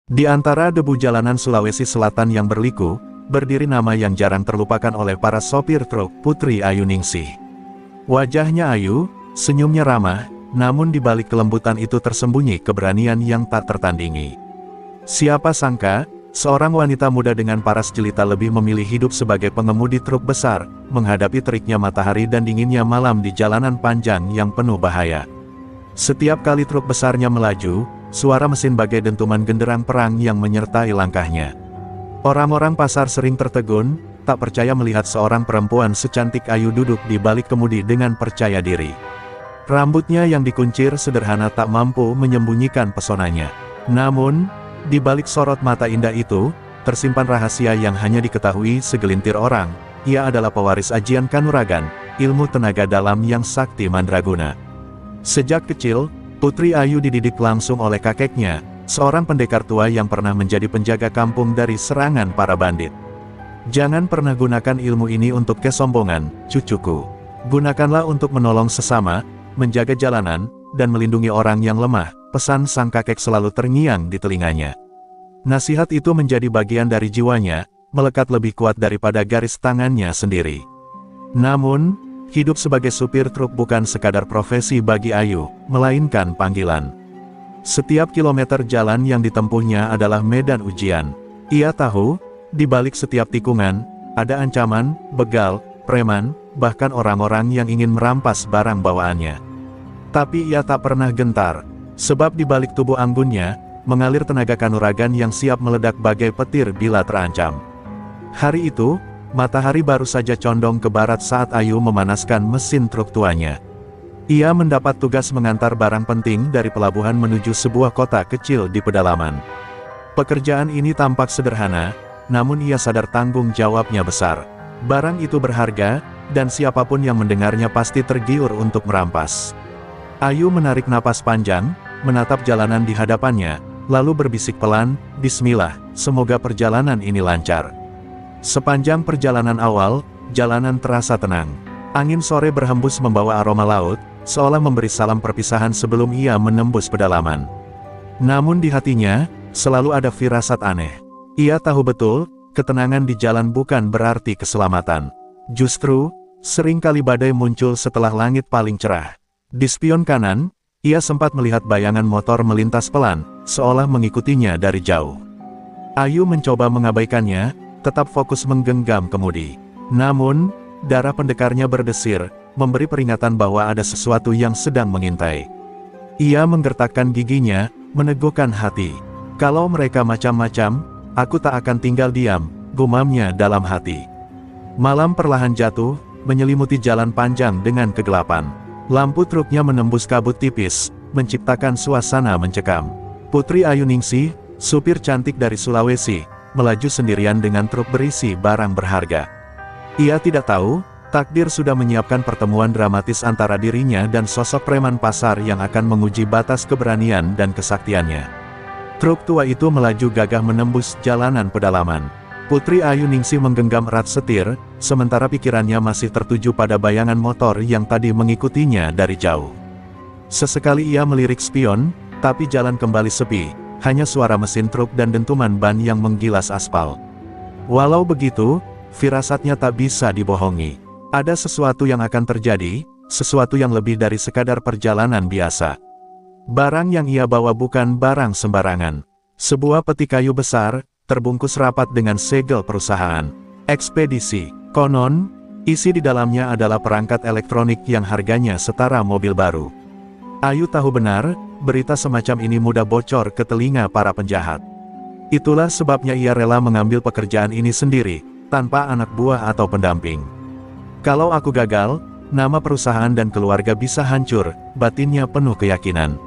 Di antara debu jalanan Sulawesi Selatan yang berliku, berdiri nama yang jarang terlupakan oleh para sopir truk, Putri Ayu Ningsih. Wajahnya ayu, senyumnya ramah, namun di balik kelembutan itu tersembunyi keberanian yang tak tertandingi. Siapa sangka, seorang wanita muda dengan paras jelita lebih memilih hidup sebagai pengemudi truk besar, menghadapi teriknya matahari dan dinginnya malam di jalanan panjang yang penuh bahaya. Setiap kali truk besarnya melaju, suara mesin bagai dentuman genderang perang yang menyertai langkahnya. Orang-orang pasar sering tertegun, tak percaya melihat seorang perempuan secantik Ayu duduk di balik kemudi dengan percaya diri. Rambutnya yang dikuncir sederhana tak mampu menyembunyikan pesonanya. Namun, di balik sorot mata indah itu, tersimpan rahasia yang hanya diketahui segelintir orang. Ia adalah pewaris ajian Kanuragan, ilmu tenaga dalam yang sakti mandraguna. Sejak kecil, Putri Ayu dididik langsung oleh kakeknya, seorang pendekar tua yang pernah menjadi penjaga kampung dari serangan para bandit. Jangan pernah gunakan ilmu ini untuk kesombongan, cucuku. Gunakanlah untuk menolong sesama, menjaga jalanan, dan melindungi orang yang lemah, pesan sang kakek selalu terngiang di telinganya. Nasihat itu menjadi bagian dari jiwanya, melekat lebih kuat daripada garis tangannya sendiri. Namun, hidup sebagai supir truk bukan sekadar profesi bagi Ayu, melainkan panggilan. Setiap kilometer jalan yang ditempuhnya adalah medan ujian. Ia tahu, di balik setiap tikungan, ada ancaman, begal, preman, bahkan orang-orang yang ingin merampas barang bawaannya. Tapi ia tak pernah gentar, sebab di balik tubuh anggunnya, mengalir tenaga kanuragan yang siap meledak bagai petir bila terancam. Hari itu, matahari baru saja condong ke barat saat Ayu memanaskan mesin truk tuanya. Ia mendapat tugas mengantar barang penting dari pelabuhan menuju sebuah kota kecil di pedalaman. Pekerjaan ini tampak sederhana, namun ia sadar tanggung jawabnya besar. Barang itu berharga, dan siapapun yang mendengarnya pasti tergiur untuk merampas. Ayu menarik napas panjang, menatap jalanan di hadapannya, lalu berbisik pelan, "Bismillah, semoga perjalanan ini lancar." Sepanjang perjalanan awal, jalanan terasa tenang. Angin sore berhembus membawa aroma laut, seolah memberi salam perpisahan sebelum ia menembus pedalaman. Namun di hatinya, selalu ada firasat aneh. Ia tahu betul, ketenangan di jalan bukan berarti keselamatan. Justru, seringkali badai muncul setelah langit paling cerah. Di spion kanan, ia sempat melihat bayangan motor melintas pelan, seolah mengikutinya dari jauh. Ayu mencoba mengabaikannya, tetap fokus menggenggam kemudi. Namun, darah pendekarnya berdesir, memberi peringatan bahwa ada sesuatu yang sedang mengintai. Ia menggertakkan giginya, meneguhkan hati. "Kalau mereka macam-macam, aku tak akan tinggal diam," gumamnya dalam hati. Malam perlahan jatuh, menyelimuti jalan panjang dengan kegelapan. Lampu truknya menembus kabut tipis, menciptakan suasana mencekam. Putri Ayu Ningsih, supir cantik dari Sulawesi, melaju sendirian dengan truk berisi barang berharga. Ia tidak tahu, takdir sudah menyiapkan pertemuan dramatis antara dirinya dan sosok preman pasar yang akan menguji batas keberanian dan kesaktiannya. Truk tua itu melaju gagah menembus jalanan pedalaman. Putri Ayu Ningsih menggenggam erat setir, sementara pikirannya masih tertuju pada bayangan motor yang tadi mengikutinya dari jauh. Sesekali ia melirik spion, tapi jalan kembali sepi, hanya suara mesin truk dan dentuman ban yang menggilas aspal. Walau begitu, firasatnya tak bisa dibohongi. Ada sesuatu yang akan terjadi, sesuatu yang lebih dari sekadar perjalanan biasa. Barang yang ia bawa bukan barang sembarangan. Sebuah peti kayu besar, terbungkus rapat dengan segel perusahaan. Ekspedisi. Konon, isi di dalamnya adalah perangkat elektronik yang harganya setara mobil baru. Ayu tahu benar, berita semacam ini mudah bocor ke telinga para penjahat. Itulah sebabnya ia rela mengambil pekerjaan ini sendiri, tanpa anak buah atau pendamping. "Kalau aku gagal, nama perusahaan dan keluarga bisa hancur," batinnya penuh keyakinan.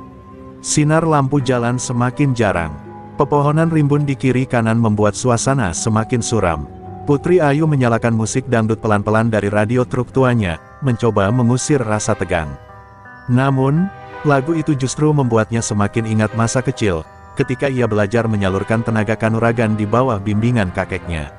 Sinar lampu jalan semakin jarang. Pepohonan rimbun di kiri kanan membuat suasana semakin suram. Putri Ayu menyalakan musik dangdut pelan-pelan dari radio truk tuanya, mencoba mengusir rasa tegang. Namun, lagu itu justru membuatnya semakin ingat masa kecil, ketika ia belajar menyalurkan tenaga kanuragan di bawah bimbingan kakeknya.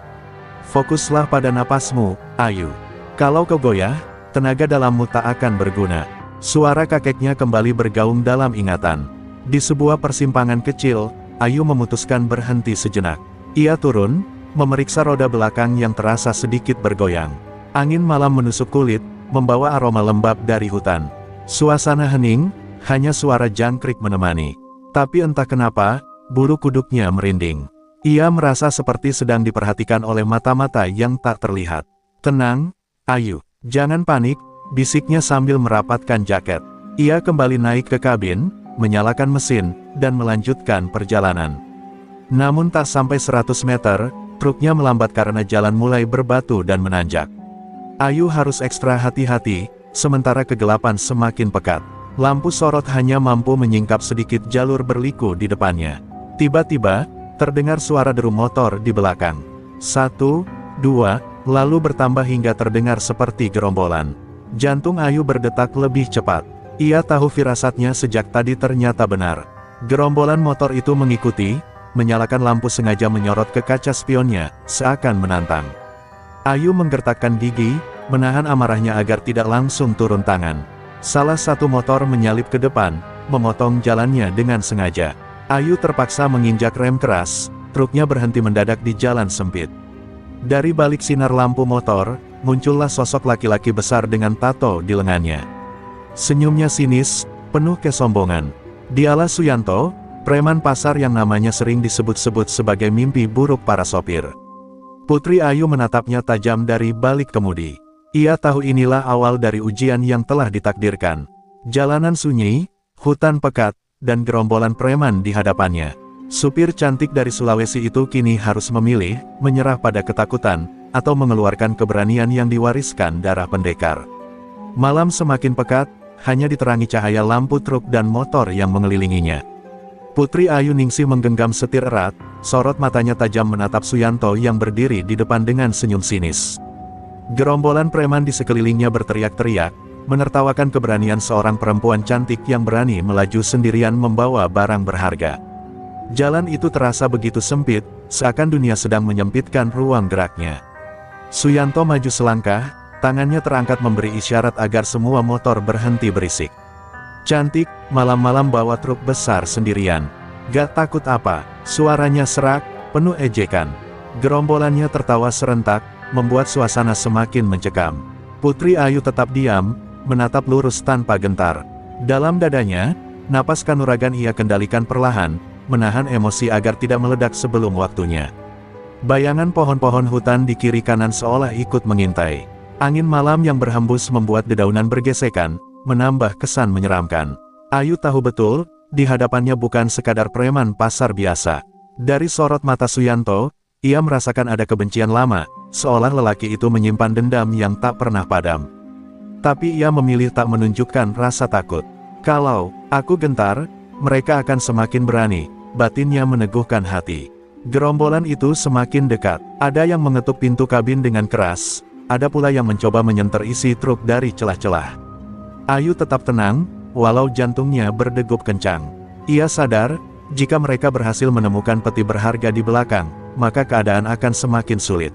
"Fokuslah pada napasmu, Ayu. Kalau kau goyah, tenaga dalammu tak akan berguna." Suara kakeknya kembali bergaung dalam ingatan. Di sebuah persimpangan kecil, Ayu memutuskan berhenti sejenak. Ia turun, memeriksa roda belakang yang terasa sedikit bergoyang. Angin malam menusuk kulit, membawa aroma lembab dari hutan. Suasana hening, hanya suara jangkrik menemani. Tapi entah kenapa, bulu kuduknya merinding. Ia merasa seperti sedang diperhatikan oleh mata-mata yang tak terlihat. "Tenang, Ayu, jangan panik," bisiknya sambil merapatkan jaket. Ia kembali naik ke kabin, menyalakan mesin, dan melanjutkan perjalanan. Namun tak sampai 100 meter, truknya melambat karena jalan mulai berbatu dan menanjak. Ayu harus ekstra hati-hati, sementara kegelapan semakin pekat. Lampu sorot hanya mampu menyingkap sedikit jalur berliku di depannya. Tiba-tiba, terdengar suara deru motor di belakang. 1, 2, lalu bertambah hingga terdengar seperti gerombolan. Jantung Ayu berdetak lebih cepat. Ia tahu firasatnya sejak tadi ternyata benar. Gerombolan motor itu mengikuti, menyalakan lampu sengaja menyorot ke kaca spionnya, seakan menantang. Ayu menggertakkan gigi, menahan amarahnya agar tidak langsung turun tangan. Salah satu motor menyalip ke depan, memotong jalannya dengan sengaja. Ayu terpaksa menginjak rem keras, truknya berhenti mendadak di jalan sempit. Dari balik sinar lampu motor, muncullah sosok laki-laki besar dengan tato di lengannya. Senyumnya sinis, penuh kesombongan. Dialah Suyanto, preman pasar yang namanya sering disebut-sebut sebagai mimpi buruk para sopir. Putri Ayu menatapnya tajam dari balik kemudi. Ia tahu inilah awal dari ujian yang telah ditakdirkan. Jalanan sunyi, hutan pekat, dan gerombolan preman di hadapannya. Supir cantik dari Sulawesi itu kini harus memilih, menyerah pada ketakutan, atau mengeluarkan keberanian yang diwariskan darah pendekar. Malam semakin pekat, hanya diterangi cahaya lampu truk dan motor yang mengelilinginya. Putri Ayu Ningsih menggenggam setir erat, sorot matanya tajam menatap Suyanto yang berdiri di depan dengan senyum sinis. Gerombolan preman di sekelilingnya berteriak-teriak, menertawakan keberanian seorang perempuan cantik yang berani melaju sendirian membawa barang berharga. Jalan itu terasa begitu sempit, seakan dunia sedang menyempitkan ruang geraknya. Suyanto maju selangkah, tangannya terangkat memberi isyarat agar semua motor berhenti berisik. "Cantik, malam-malam bawa truk besar sendirian. Gak takut apa?" Suaranya serak, penuh ejekan. Gerombolannya tertawa serentak, membuat suasana semakin mencekam. Putri Ayu tetap diam, menatap lurus tanpa gentar. Dalam dadanya, napas kanuragan ia kendalikan perlahan, menahan emosi agar tidak meledak sebelum waktunya. Bayangan pohon-pohon hutan di kiri kanan seolah ikut mengintai. Angin malam yang berhembus membuat dedaunan bergesekan, menambah kesan menyeramkan. Ayu tahu betul, di hadapannya bukan sekadar preman pasar biasa. Dari sorot mata Suyanto, ia merasakan ada kebencian lama, seolah lelaki itu menyimpan dendam yang tak pernah padam. Tapi ia memilih tak menunjukkan rasa takut. "Kalau aku gentar, mereka akan semakin berani," batinnya meneguhkan hati. Gerombolan itu semakin dekat. Ada yang mengetuk pintu kabin dengan keras, ada pula yang mencoba menyenter isi truk dari celah-celah. Ayu tetap tenang, walau jantungnya berdegup kencang. Ia sadar, jika mereka berhasil menemukan peti berharga di belakang, maka keadaan akan semakin sulit.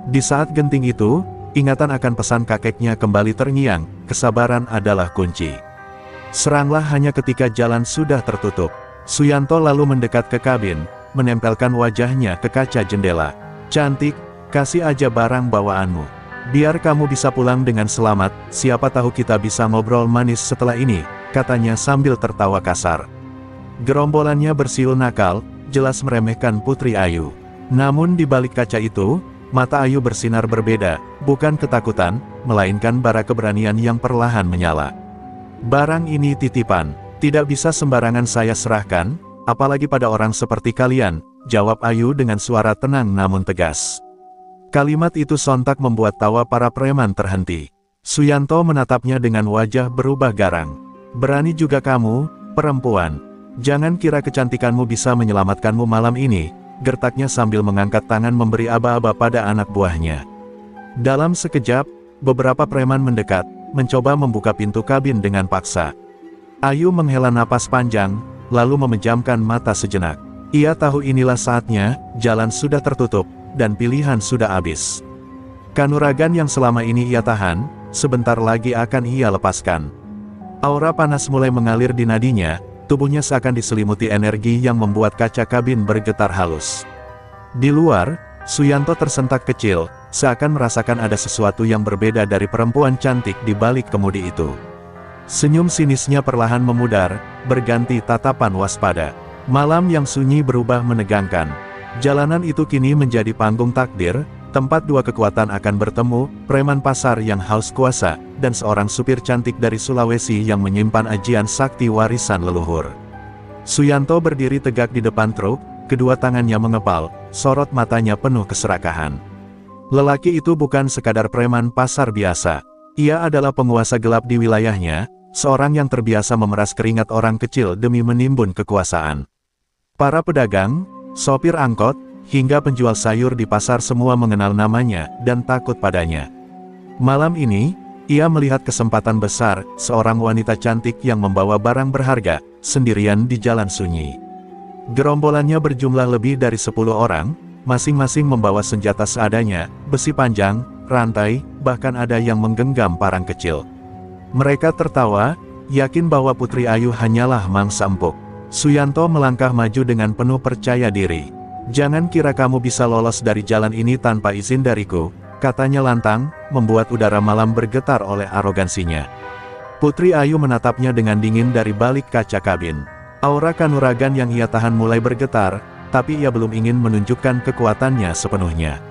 Di saat genting itu, ingatan akan pesan kakeknya kembali terngiang, kesabaran adalah kunci. Seranglah hanya ketika jalan sudah tertutup. Suyanto lalu mendekat ke kabin, menempelkan wajahnya ke kaca jendela. "Cantik, kasih aja barang bawaanmu. Biar kamu bisa pulang dengan selamat, siapa tahu kita bisa ngobrol manis setelah ini," katanya sambil tertawa kasar. Gerombolannya bersiul nakal, jelas meremehkan Putri Ayu. Namun di balik kaca itu, mata Ayu bersinar berbeda, bukan ketakutan, melainkan bara keberanian yang perlahan menyala. "Barang ini titipan, tidak bisa sembarangan saya serahkan, apalagi pada orang seperti kalian," jawab Ayu dengan suara tenang namun tegas. Kalimat itu sontak membuat tawa para preman terhenti. Suyanto menatapnya dengan wajah berubah garang. "Berani juga kamu, perempuan. Jangan kira kecantikanmu bisa menyelamatkanmu malam ini," gertaknya sambil mengangkat tangan memberi aba-aba pada anak buahnya. Dalam sekejap, beberapa preman mendekat, mencoba membuka pintu kabin dengan paksa. Ayu menghela napas panjang, lalu memejamkan mata sejenak. Ia tahu inilah saatnya, jalan sudah tertutup, dan pilihan sudah habis. Kanuragan yang selama ini ia tahan, sebentar lagi akan ia lepaskan. Aura panas mulai mengalir di nadinya, tubuhnya seakan diselimuti energi yang membuat kaca kabin bergetar halus. Di luar, Suyanto tersentak kecil, seakan merasakan ada sesuatu yang berbeda dari perempuan cantik di balik kemudi itu. Senyum sinisnya perlahan memudar, berganti tatapan waspada. Malam yang sunyi berubah menegangkan. Jalanan itu kini menjadi panggung takdir, tempat dua kekuatan akan bertemu, preman pasar yang haus kuasa, dan seorang supir cantik dari Sulawesi yang menyimpan ajian sakti warisan leluhur. Suyanto berdiri tegak di depan truk, kedua tangannya mengepal, sorot matanya penuh keserakahan. Lelaki itu bukan sekadar preman pasar biasa. Ia adalah penguasa gelap di wilayahnya, seorang yang terbiasa memeras keringat orang kecil demi menimbun kekuasaan. Para pedagang, sopir angkot, hingga penjual sayur di pasar semua mengenal namanya dan takut padanya. Malam ini, ia melihat kesempatan besar, seorang wanita cantik yang membawa barang berharga, sendirian di jalan sunyi. Gerombolannya berjumlah lebih dari 10 orang, masing-masing membawa senjata seadanya, besi panjang, rantai, bahkan ada yang menggenggam parang kecil. Mereka tertawa, yakin bahwa Putri Ayu hanyalah mangsa empuk. Suyanto melangkah maju dengan penuh percaya diri. "Jangan kira kamu bisa lolos dari jalan ini tanpa izin dariku," katanya lantang, membuat udara malam bergetar oleh arogansinya. Putri Ayu menatapnya dengan dingin dari balik kaca kabin. Aura kanuragan yang ia tahan mulai bergetar, tapi ia belum ingin menunjukkan kekuatannya sepenuhnya.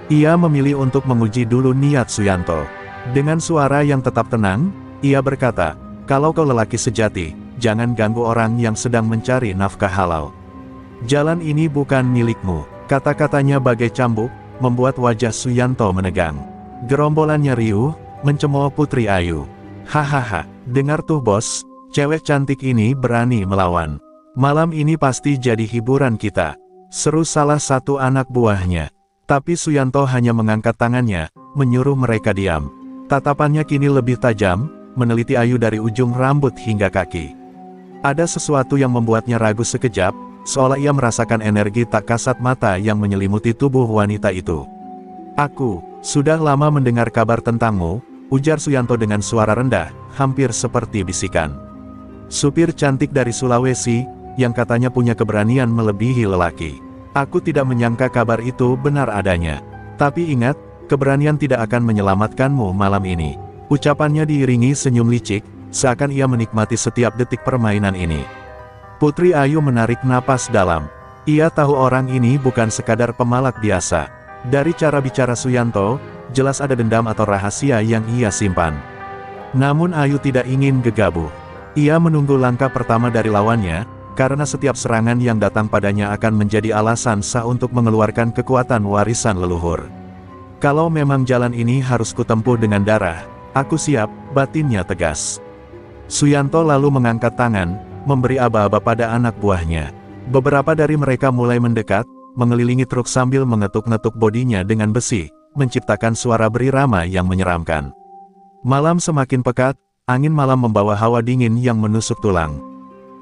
Ia memilih untuk menguji dulu niat Suyanto. Dengan suara yang tetap tenang, ia berkata, "Kalau kau lelaki sejati, jangan ganggu orang yang sedang mencari nafkah halal. Jalan ini bukan milikmu." Kata-katanya bagai cambuk, membuat wajah Suyanto menegang. Gerombolannya riuh, mencemooh Putri Ayu. "Hahaha, dengar tuh bos, cewek cantik ini berani melawan. Malam ini pasti jadi hiburan kita," seru salah satu anak buahnya. Tapi Suyanto hanya mengangkat tangannya, menyuruh mereka diam. Tatapannya kini lebih tajam, meneliti Ayu dari ujung rambut hingga kaki. Ada sesuatu yang membuatnya ragu sekejap, seolah ia merasakan energi tak kasat mata yang menyelimuti tubuh wanita itu. "Aku sudah lama mendengar kabar tentangmu," ujar Suyanto dengan suara rendah, hampir seperti bisikan. Supir cantik dari Sulawesi, yang katanya punya keberanian melebihi lelaki. "Aku tidak menyangka kabar itu benar adanya. Tapi ingat, keberanian tidak akan menyelamatkanmu malam ini." Ucapannya diiringi senyum licik, seakan ia menikmati setiap detik permainan ini. Putri Ayu menarik napas dalam. Ia tahu orang ini bukan sekadar pemalak biasa. Dari cara bicara Suyanto, jelas ada dendam atau rahasia yang ia simpan. Namun Ayu tidak ingin gegabah. Ia menunggu langkah pertama dari lawannya, karena setiap serangan yang datang padanya akan menjadi alasan sah untuk mengeluarkan kekuatan warisan leluhur. "Kalau memang jalan ini harus kutempuh dengan darah, aku siap," batinnya tegas. Suyanto lalu mengangkat tangan, memberi aba-aba pada anak buahnya. Beberapa dari mereka mulai mendekat, mengelilingi truk sambil mengetuk-ngetuk bodinya dengan besi, menciptakan suara berirama yang menyeramkan. Malam semakin pekat, angin malam membawa hawa dingin yang menusuk tulang.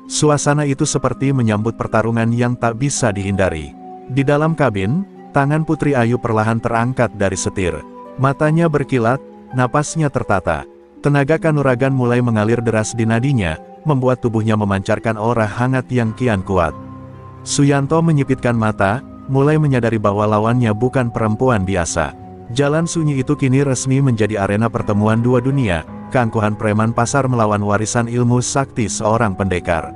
Suasana itu seperti menyambut pertarungan yang tak bisa dihindari. Di dalam kabin, tangan Putri Ayu perlahan terangkat dari setir. Matanya berkilat, napasnya tertata. Tenaga kanuragan mulai mengalir deras di nadinya, membuat tubuhnya memancarkan aura hangat yang kian kuat. Suyanto menyipitkan mata, mulai menyadari bahwa lawannya bukan perempuan biasa. Jalan sunyi itu kini resmi menjadi arena pertemuan dua dunia, keangkuhan preman pasar melawan warisan ilmu sakti seorang pendekar.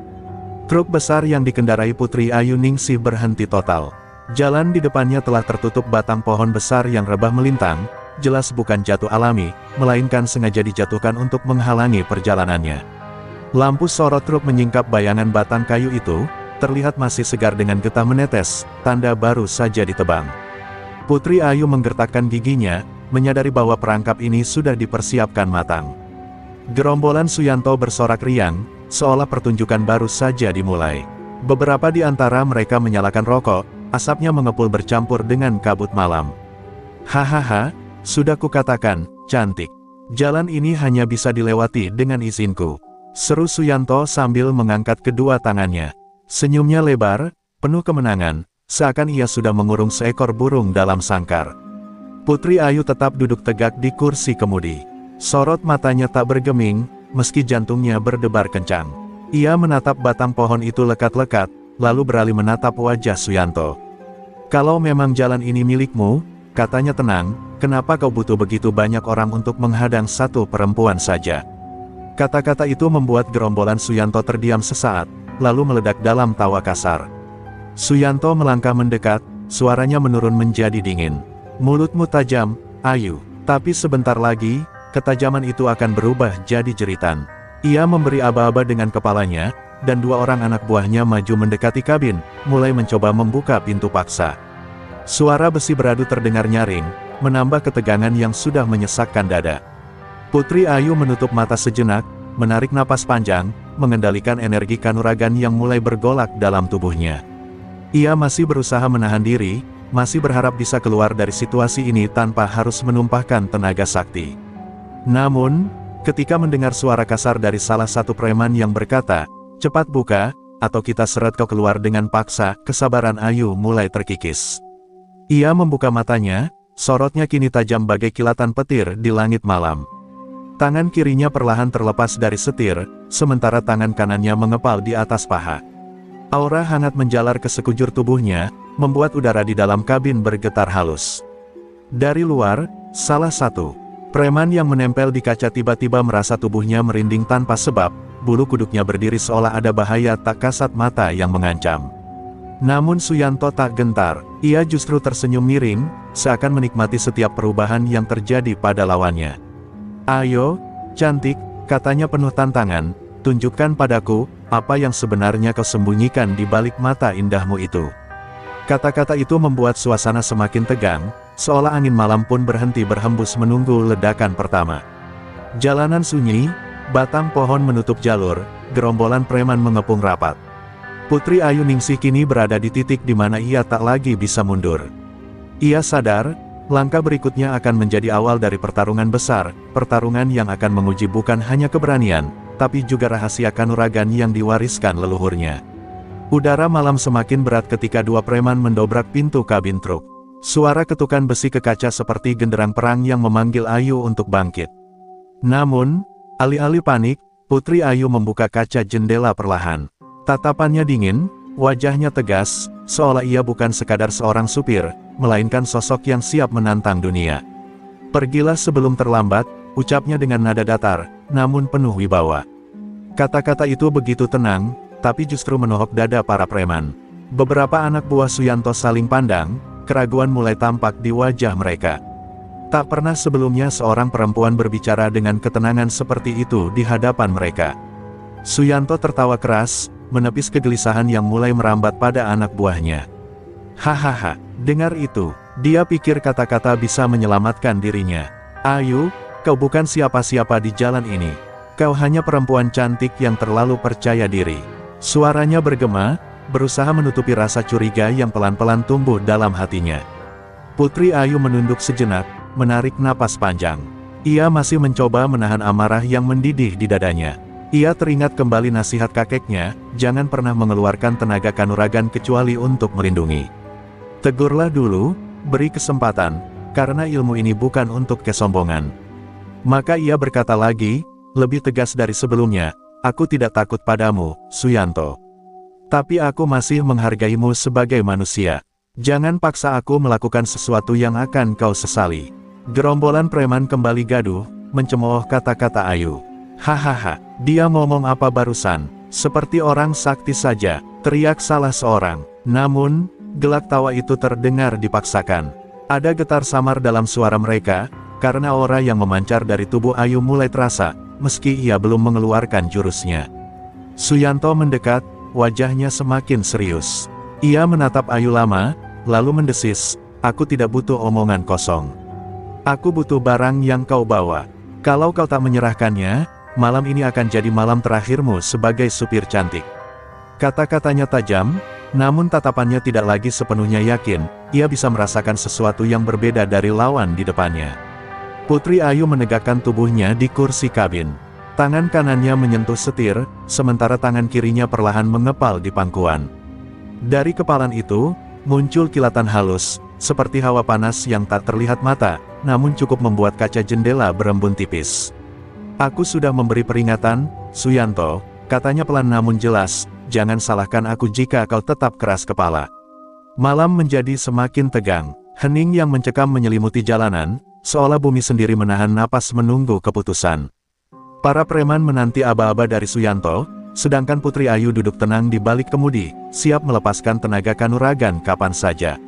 Truk besar yang dikendarai Putri Ayu Ningsih berhenti total. Jalan di depannya telah tertutup batang pohon besar yang rebah melintang, jelas bukan jatuh alami, melainkan sengaja dijatuhkan untuk menghalangi perjalanannya. Lampu sorot truk menyingkap bayangan batang kayu itu, terlihat masih segar dengan getah menetes, tanda baru saja ditebang. Putri Ayu menggertakkan giginya, menyadari bahwa perangkap ini sudah dipersiapkan matang. Gerombolan Suyanto bersorak riang, seolah pertunjukan baru saja dimulai. Beberapa di antara mereka menyalakan rokok, asapnya mengepul bercampur dengan kabut malam. "Hahaha, sudah kukatakan, cantik. Jalan ini hanya bisa dilewati dengan izinku," seru Suyanto sambil mengangkat kedua tangannya. Senyumnya lebar, penuh kemenangan, seakan ia sudah mengurung seekor burung dalam sangkar. Putri Ayu tetap duduk tegak di kursi kemudi. Sorot matanya tak bergeming, meski jantungnya berdebar kencang. Ia menatap batang pohon itu lekat-lekat, lalu beralih menatap wajah Suyanto. "Kalau memang jalan ini milikmu," katanya tenang, "kenapa kau butuh begitu banyak orang untuk menghadang satu perempuan saja?" Kata-kata itu membuat gerombolan Suyanto terdiam sesaat, lalu meledak dalam tawa kasar. Suyanto melangkah mendekat, suaranya menurun menjadi dingin. "Mulutmu tajam, Ayu. Tapi sebentar lagi, ketajaman itu akan berubah jadi jeritan." Ia memberi aba-aba dengan kepalanya, dan dua orang anak buahnya maju mendekati kabin, mulai mencoba membuka pintu paksa. Suara besi beradu terdengar nyaring, menambah ketegangan yang sudah menyesakkan dada. Putri Ayu menutup mata sejenak, menarik napas panjang, mengendalikan energi kanuragan yang mulai bergolak dalam tubuhnya. Ia masih berusaha menahan diri, masih berharap bisa keluar dari situasi ini tanpa harus menumpahkan tenaga sakti. Namun, ketika mendengar suara kasar dari salah satu preman yang berkata, "Cepat buka, atau kita seret kau keluar dengan paksa," kesabaran Ayu mulai terkikis. Ia membuka matanya, sorotnya kini tajam bagai kilatan petir di langit malam. Tangan kirinya perlahan terlepas dari setir, sementara tangan kanannya mengepal di atas paha. Aura hangat menjalar ke sekujur tubuhnya, membuat udara di dalam kabin bergetar halus. Dari luar, salah satu preman yang menempel di kaca tiba-tiba merasa tubuhnya merinding tanpa sebab, bulu kuduknya berdiri seolah ada bahaya tak kasat mata yang mengancam. Namun Suyanto tak gentar, ia justru tersenyum miring, seakan menikmati setiap perubahan yang terjadi pada lawannya. "Ayo, cantik," katanya penuh tantangan, "tunjukkan padaku, apa yang sebenarnya kau sembunyikan di balik mata indahmu itu." Kata-kata itu membuat suasana semakin tegang, seolah angin malam pun berhenti berhembus menunggu ledakan pertama. Jalanan sunyi, batang pohon menutup jalur, gerombolan preman mengepung rapat. Putri Ayu Ningsih kini berada di titik di mana ia tak lagi bisa mundur. Ia sadar, langkah berikutnya akan menjadi awal dari pertarungan besar, pertarungan yang akan menguji bukan hanya keberanian, tapi juga rahasia kanuragan yang diwariskan leluhurnya. Udara malam semakin berat ketika dua preman mendobrak pintu kabin truk. Suara ketukan besi ke kaca seperti genderang perang yang memanggil Ayu untuk bangkit. Namun, alih-alih panik, Putri Ayu membuka kaca jendela perlahan. Tatapannya dingin, wajahnya tegas, seolah ia bukan sekadar seorang supir, melainkan sosok yang siap menantang dunia. "Pergilah sebelum terlambat," ucapnya dengan nada datar, namun penuh wibawa. Kata-kata itu begitu tenang, tapi justru menohok dada para preman. Beberapa anak buah Suyanto saling pandang, keraguan mulai tampak di wajah mereka. Tak pernah sebelumnya seorang perempuan berbicara dengan ketenangan seperti itu di hadapan mereka. Suyanto tertawa keras, menepis kegelisahan yang mulai merambat pada anak buahnya. "Hahaha, dengar itu," dia pikir kata-kata bisa menyelamatkan dirinya. "Ayu, kau bukan siapa-siapa di jalan ini. Kau hanya perempuan cantik yang terlalu percaya diri." Suaranya bergema, berusaha menutupi rasa curiga yang pelan-pelan tumbuh dalam hatinya. Putri Ayu menunduk sejenak, menarik napas panjang. Ia masih mencoba menahan amarah yang mendidih di dadanya. Ia teringat kembali nasihat kakeknya, jangan pernah mengeluarkan tenaga kanuragan kecuali untuk melindungi. "Tegurlah dulu, beri kesempatan, karena ilmu ini bukan untuk kesombongan." Maka ia berkata lagi, lebih tegas dari sebelumnya, "Aku tidak takut padamu, Suyanto. Tapi aku masih menghargaimu sebagai manusia. Jangan paksa aku melakukan sesuatu yang akan kau sesali." Gerombolan preman kembali gaduh, mencemooh kata-kata Ayu. "Hahaha, dia ngomong apa barusan? Seperti orang sakti saja," teriak salah seorang. Namun, gelak tawa itu terdengar dipaksakan. Ada getar samar dalam suara mereka, karena aura yang memancar dari tubuh Ayu mulai terasa, meski ia belum mengeluarkan jurusnya. Suyanto mendekat, wajahnya semakin serius. Ia menatap Ayu lama, lalu mendesis, "Aku tidak butuh omongan kosong. Aku butuh barang yang kau bawa. Kalau kau tak menyerahkannya, malam ini akan jadi malam terakhirmu sebagai supir cantik." Kata-katanya tajam, namun tatapannya tidak lagi sepenuhnya yakin, ia bisa merasakan sesuatu yang berbeda dari lawan di depannya. Putri Ayu menegakkan tubuhnya di kursi kabin. Tangan kanannya menyentuh setir, sementara tangan kirinya perlahan mengepal di pangkuan. Dari kepalan itu, muncul kilatan halus, seperti hawa panas yang tak terlihat mata, namun cukup membuat kaca jendela berembun tipis. "Aku sudah memberi peringatan, Suyanto," katanya pelan namun jelas, jangan salahkan aku jika kau tetap keras kepala. Malam menjadi semakin tegang, hening yang mencekam menyelimuti jalanan, seolah bumi sendiri menahan napas menunggu keputusan. Para preman menanti aba-aba dari Suyanto, sedangkan Putri Ayu duduk tenang di balik kemudi, siap melepaskan tenaga kanuragan kapan saja.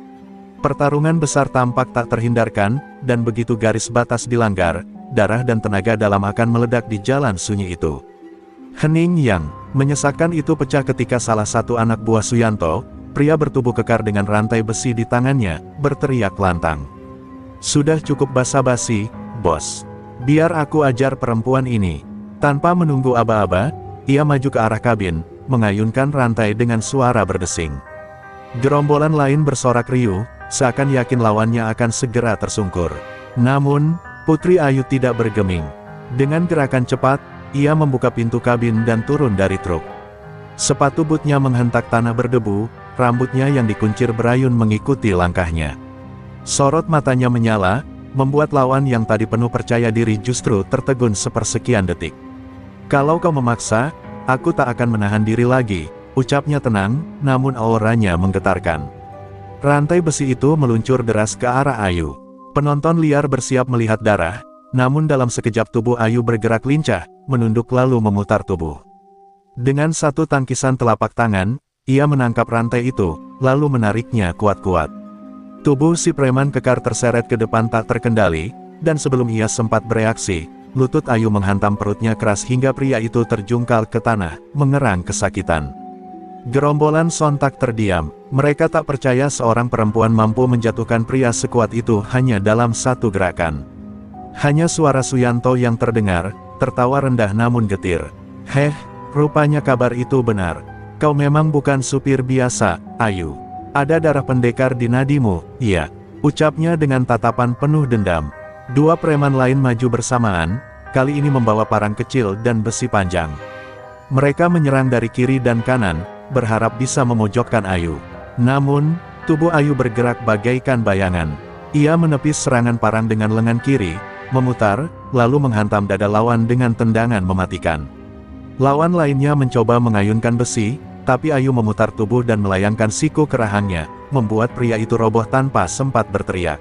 Pertarungan besar tampak tak terhindarkan, dan begitu garis batas dilanggar, darah dan tenaga dalam akan meledak di jalan sunyi itu. Hening yang menyesakkan itu pecah ketika salah satu anak buah Suyanto, pria bertubuh kekar dengan rantai besi di tangannya, berteriak lantang. Sudah cukup basa-basi, bos. Biar aku ajar perempuan ini. Tanpa menunggu aba-aba, ia maju ke arah kabin, mengayunkan rantai dengan suara berdesing. Gerombolan lain bersorak riuh, seakan yakin lawannya akan segera tersungkur. Namun, Putri Ayu tidak bergeming. Dengan gerakan cepat, ia membuka pintu kabin dan turun dari truk. Sepatu bootnya menghentak tanah berdebu, rambutnya yang dikuncir berayun mengikuti langkahnya. Sorot matanya menyala, membuat lawan yang tadi penuh percaya diri justru tertegun sepersekian detik. Kalau kau memaksa, aku tak akan menahan diri lagi, ucapnya tenang, namun auranya menggetarkan. Rantai besi itu meluncur deras ke arah Ayu. Penonton liar bersiap melihat darah, namun dalam sekejap tubuh Ayu bergerak lincah, menunduk lalu memutar tubuh. Dengan satu tangkisan telapak tangan, ia menangkap rantai itu, lalu menariknya kuat-kuat. Tubuh si preman kekar terseret ke depan tak terkendali, dan sebelum ia sempat bereaksi, lutut Ayu menghantam perutnya keras hingga pria itu terjungkal ke tanah, mengerang kesakitan. Gerombolan sontak terdiam, mereka tak percaya seorang perempuan mampu menjatuhkan pria sekuat itu hanya dalam satu gerakan. Hanya suara Suyanto yang terdengar, tertawa rendah namun getir. Heh, rupanya kabar itu benar. Kau memang bukan supir biasa, Ayu. Ada darah pendekar di nadimu, iya. Ucapnya dengan tatapan penuh dendam. Dua preman lain maju bersamaan, kali ini membawa parang kecil dan besi panjang. Mereka menyerang dari kiri dan kanan, berharap bisa memojokkan Ayu. Namun, tubuh Ayu bergerak bagaikan bayangan. Ia menepis serangan parang dengan lengan kiri, memutar, lalu menghantam dada lawan dengan tendangan mematikan. Lawan lainnya mencoba mengayunkan besi, tapi Ayu memutar tubuh dan melayangkan siku ke rahangnya, membuat pria itu roboh tanpa sempat berteriak.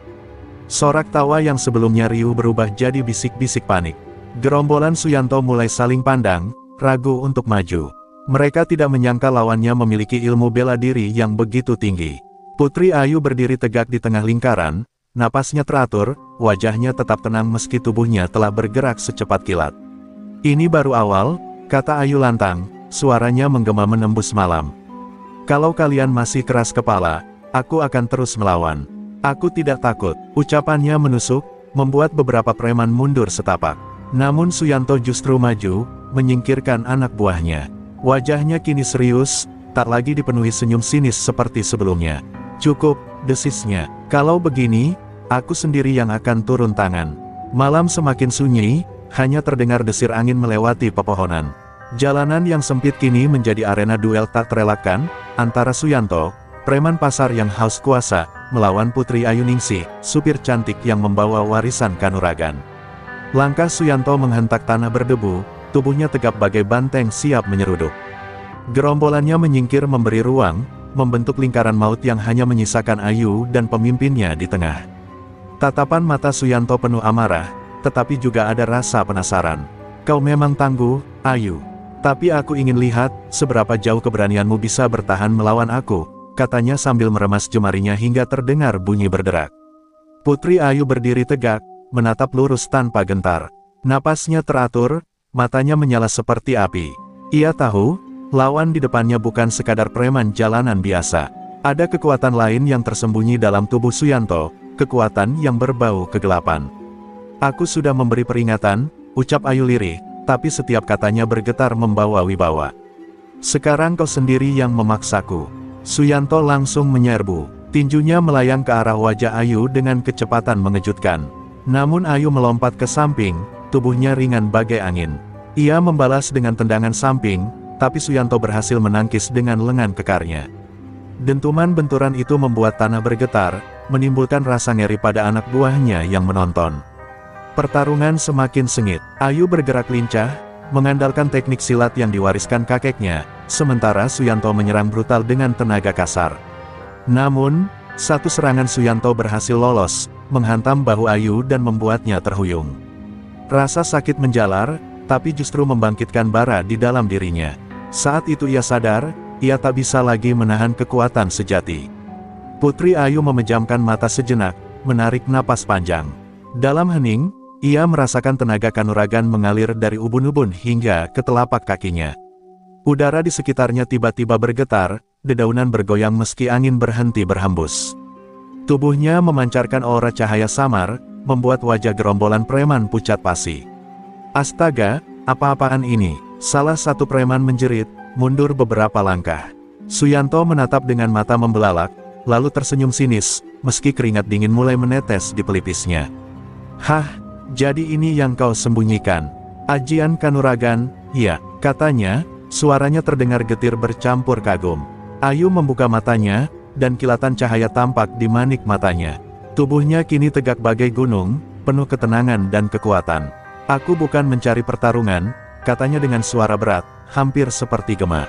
Sorak tawa yang sebelumnya riuh berubah jadi bisik-bisik panik. Gerombolan Suyanto mulai saling pandang, ragu untuk maju. Mereka tidak menyangka lawannya memiliki ilmu bela diri yang begitu tinggi. Putri Ayu berdiri tegak di tengah lingkaran, napasnya teratur, wajahnya tetap tenang meski tubuhnya telah bergerak secepat kilat. Ini baru awal, kata Ayu lantang, suaranya menggema menembus malam. Kalau kalian masih keras kepala, aku akan terus melawan. Aku tidak takut, ucapannya menusuk, membuat beberapa preman mundur setapak. Namun Suyanto justru maju, menyingkirkan anak buahnya. Wajahnya kini serius, tak lagi dipenuhi senyum sinis seperti sebelumnya. Cukup, desisnya. Kalau begini, aku sendiri yang akan turun tangan. Malam semakin sunyi, hanya terdengar desir angin melewati pepohonan. Jalanan yang sempit kini menjadi arena duel tak terelakkan, antara Suyanto, preman pasar yang haus kuasa, melawan Putri Ayu Ningsih, supir cantik yang membawa warisan kanuragan. Langkah Suyanto menghentak tanah berdebu, tubuhnya tegap bagai banteng siap menyeruduk. Gerombolannya menyingkir memberi ruang, membentuk lingkaran maut yang hanya menyisakan Ayu dan pemimpinnya di tengah. Tatapan mata Suyanto penuh amarah, tetapi juga ada rasa penasaran. Kau memang tangguh, Ayu. Tapi aku ingin lihat, seberapa jauh keberanianmu bisa bertahan melawan aku, katanya sambil meremas jemarinya hingga terdengar bunyi berderak. Putri Ayu berdiri tegak, menatap lurus tanpa gentar. Napasnya teratur, matanya menyala seperti api. Ia tahu, lawan di depannya bukan sekadar preman jalanan biasa. Ada kekuatan lain yang tersembunyi dalam tubuh Suyanto, kekuatan yang berbau kegelapan. Aku sudah memberi peringatan, ucap Ayu lirih, tapi setiap katanya bergetar membawa wibawa. Sekarang kau sendiri yang memaksaku. Suyanto langsung menyerbu, tinjunya melayang ke arah wajah Ayu dengan kecepatan mengejutkan. Namun Ayu melompat ke samping, tubuhnya ringan bagai angin. Ia membalas dengan tendangan samping, tapi Suyanto berhasil menangkis dengan lengan kekarnya. Dentuman benturan itu membuat tanah bergetar, menimbulkan rasa ngeri pada anak buahnya yang menonton. Pertarungan semakin sengit. Ayu bergerak lincah, mengandalkan teknik silat yang diwariskan kakeknya, sementara Suyanto menyerang brutal dengan tenaga kasar. Namun, satu serangan Suyanto berhasil lolos, menghantam bahu Ayu dan membuatnya terhuyung. Rasa sakit menjalar, tapi justru membangkitkan bara di dalam dirinya. Saat itu ia sadar, ia tak bisa lagi menahan kekuatan sejati. Putri Ayu memejamkan mata sejenak, menarik napas panjang. Dalam hening, ia merasakan tenaga kanuragan mengalir dari ubun-ubun hingga ke telapak kakinya. Udara di sekitarnya tiba-tiba bergetar, dedaunan bergoyang meski angin berhenti berhembus. Tubuhnya memancarkan aura cahaya samar, membuat wajah gerombolan preman pucat pasi. Astaga, apa-apaan ini? Salah satu preman menjerit, mundur beberapa langkah. Suyanto menatap dengan mata membelalak, lalu tersenyum sinis, meski keringat dingin mulai menetes di pelipisnya. Hah, jadi ini yang kau sembunyikan? Ajian kanuragan, ya, katanya, suaranya terdengar getir bercampur kagum. Ayu membuka matanya, dan kilatan cahaya tampak di manik matanya. Tubuhnya kini tegak bagai gunung, penuh ketenangan dan kekuatan. Aku bukan mencari pertarungan, katanya dengan suara berat, hampir seperti gema.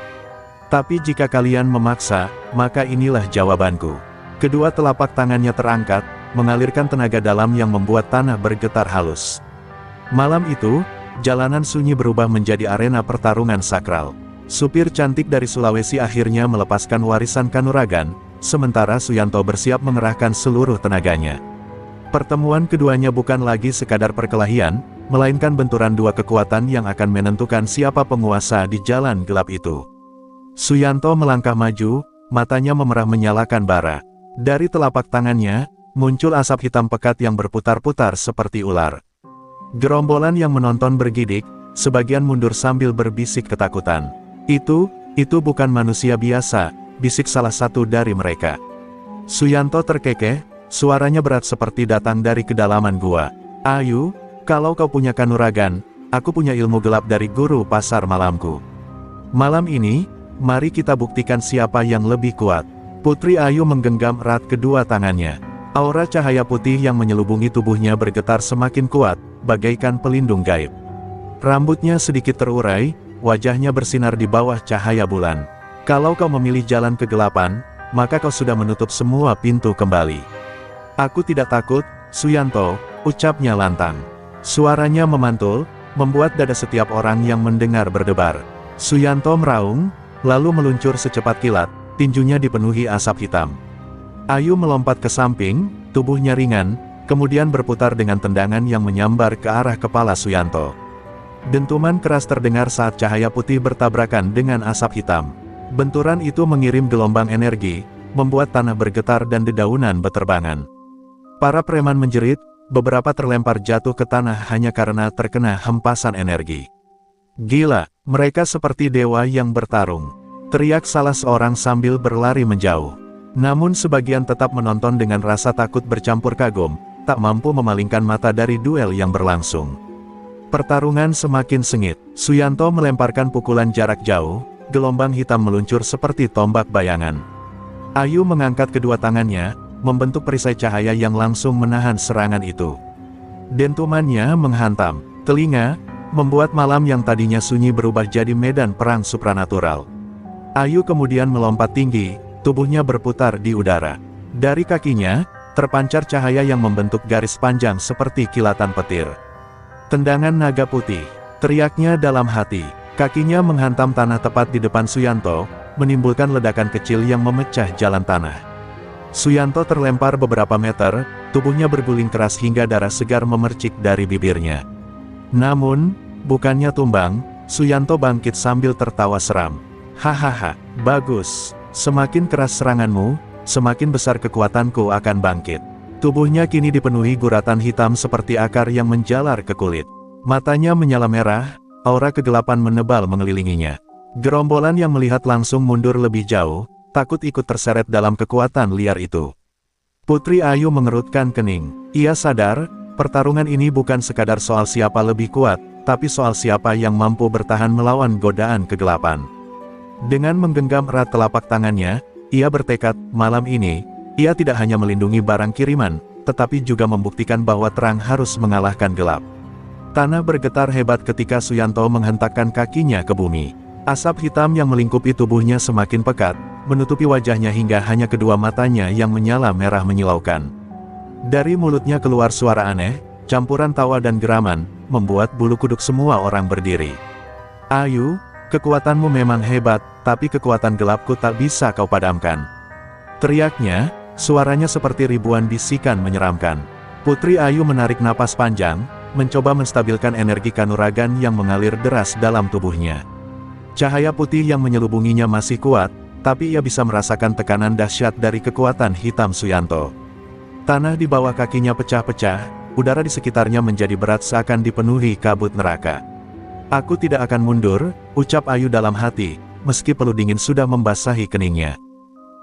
Tapi jika kalian memaksa, maka inilah jawabanku. Kedua telapak tangannya terangkat, mengalirkan tenaga dalam yang membuat tanah bergetar halus. Malam itu, jalanan sunyi berubah menjadi arena pertarungan sakral. Supir cantik dari Sulawesi akhirnya melepaskan warisan kanuragan, sementara Suyanto bersiap mengerahkan seluruh tenaganya. Pertemuan keduanya bukan lagi sekadar perkelahian, melainkan benturan dua kekuatan yang akan menentukan siapa penguasa di jalan gelap itu. Suyanto melangkah maju, matanya memerah menyalakan bara. Dari telapak tangannya, muncul asap hitam pekat yang berputar-putar seperti ular. Gerombolan yang menonton bergidik, sebagian mundur sambil berbisik ketakutan. Itu bukan manusia biasa, bisik salah satu dari mereka. Suyanto terkekeh, suaranya berat seperti datang dari kedalaman gua. Ayu, kalau kau punya kanuragan, aku punya ilmu gelap dari guru pasar malamku. Malam ini, mari kita buktikan siapa yang lebih kuat. Putri Ayu menggenggam erat kedua tangannya. Aura cahaya putih yang menyelubungi tubuhnya bergetar semakin kuat, bagaikan pelindung gaib. Rambutnya sedikit terurai, wajahnya bersinar di bawah cahaya bulan. Kalau kau memilih jalan kegelapan, maka kau sudah menutup semua pintu kembali. Aku tidak takut, Suyanto, ucapnya lantang. Suaranya memantul, membuat dada setiap orang yang mendengar berdebar. Suyanto meraung, lalu meluncur secepat kilat, tinjunya dipenuhi asap hitam. Ayu melompat ke samping, tubuhnya ringan, kemudian berputar dengan tendangan yang menyambar ke arah kepala Suyanto. Dentuman keras terdengar saat cahaya putih bertabrakan dengan asap hitam. Benturan itu mengirim gelombang energi, membuat tanah bergetar dan dedaunan beterbangan. Para preman menjerit, beberapa terlempar jatuh ke tanah hanya karena terkena hempasan energi. Gila, mereka seperti dewa yang bertarung, teriak salah seorang sambil berlari menjauh. Namun sebagian tetap menonton dengan rasa takut bercampur kagum, tak mampu memalingkan mata dari duel yang berlangsung. Pertarungan semakin sengit, Suyanto melemparkan pukulan jarak jauh, gelombang hitam meluncur seperti tombak bayangan. Ayu mengangkat kedua tangannya, membentuk perisai cahaya yang langsung menahan serangan itu. Dentumannya menghantam telinga, membuat malam yang tadinya sunyi berubah jadi medan perang supranatural. Ayu kemudian melompat tinggi, tubuhnya berputar di udara. Dari kakinya, terpancar cahaya yang membentuk garis panjang seperti kilatan petir. Tendangan naga putih, teriaknya dalam hati. Kakinya menghantam tanah tepat di depan Suyanto, menimbulkan ledakan kecil yang memecah jalan tanah. Suyanto terlempar beberapa meter, tubuhnya berguling keras hingga darah segar memercik dari bibirnya. Namun, bukannya tumbang, Suyanto bangkit sambil tertawa seram. Hahaha, bagus. Semakin keras seranganmu, semakin besar kekuatanku akan bangkit. Tubuhnya kini dipenuhi guratan hitam seperti akar yang menjalar ke kulit. Matanya menyala merah, aura kegelapan menebal mengelilinginya. Gerombolan yang melihat langsung mundur lebih jauh, takut ikut terseret dalam kekuatan liar itu. Putri Ayu mengerutkan kening. Ia sadar, pertarungan ini bukan sekadar soal siapa lebih kuat, tapi soal siapa yang mampu bertahan melawan godaan kegelapan. Dengan menggenggam erat telapak tangannya, ia bertekad, malam ini, ia tidak hanya melindungi barang kiriman, tetapi juga membuktikan bahwa terang harus mengalahkan gelap. Tanah bergetar hebat ketika Suyanto menghentakkan kakinya ke bumi. Asap hitam yang melingkupi tubuhnya semakin pekat, menutupi wajahnya hingga hanya kedua matanya yang menyala merah menyilaukan. Dari mulutnya keluar suara aneh, campuran tawa dan geraman, membuat bulu kuduk semua orang berdiri. Ayu, kekuatanmu memang hebat, tapi kekuatan gelapku tak bisa kau padamkan. Teriaknya, suaranya seperti ribuan bisikan menyeramkan. Putri Ayu menarik napas panjang, mencoba menstabilkan energi kanuragan yang mengalir deras dalam tubuhnya. Cahaya putih yang menyelubunginya masih kuat, tapi ia bisa merasakan tekanan dahsyat dari kekuatan hitam Suyanto. Tanah di bawah kakinya pecah-pecah, udara di sekitarnya menjadi berat seakan dipenuhi kabut neraka. Aku tidak akan mundur, ucap Ayu dalam hati, meski peluh dingin sudah membasahi keningnya.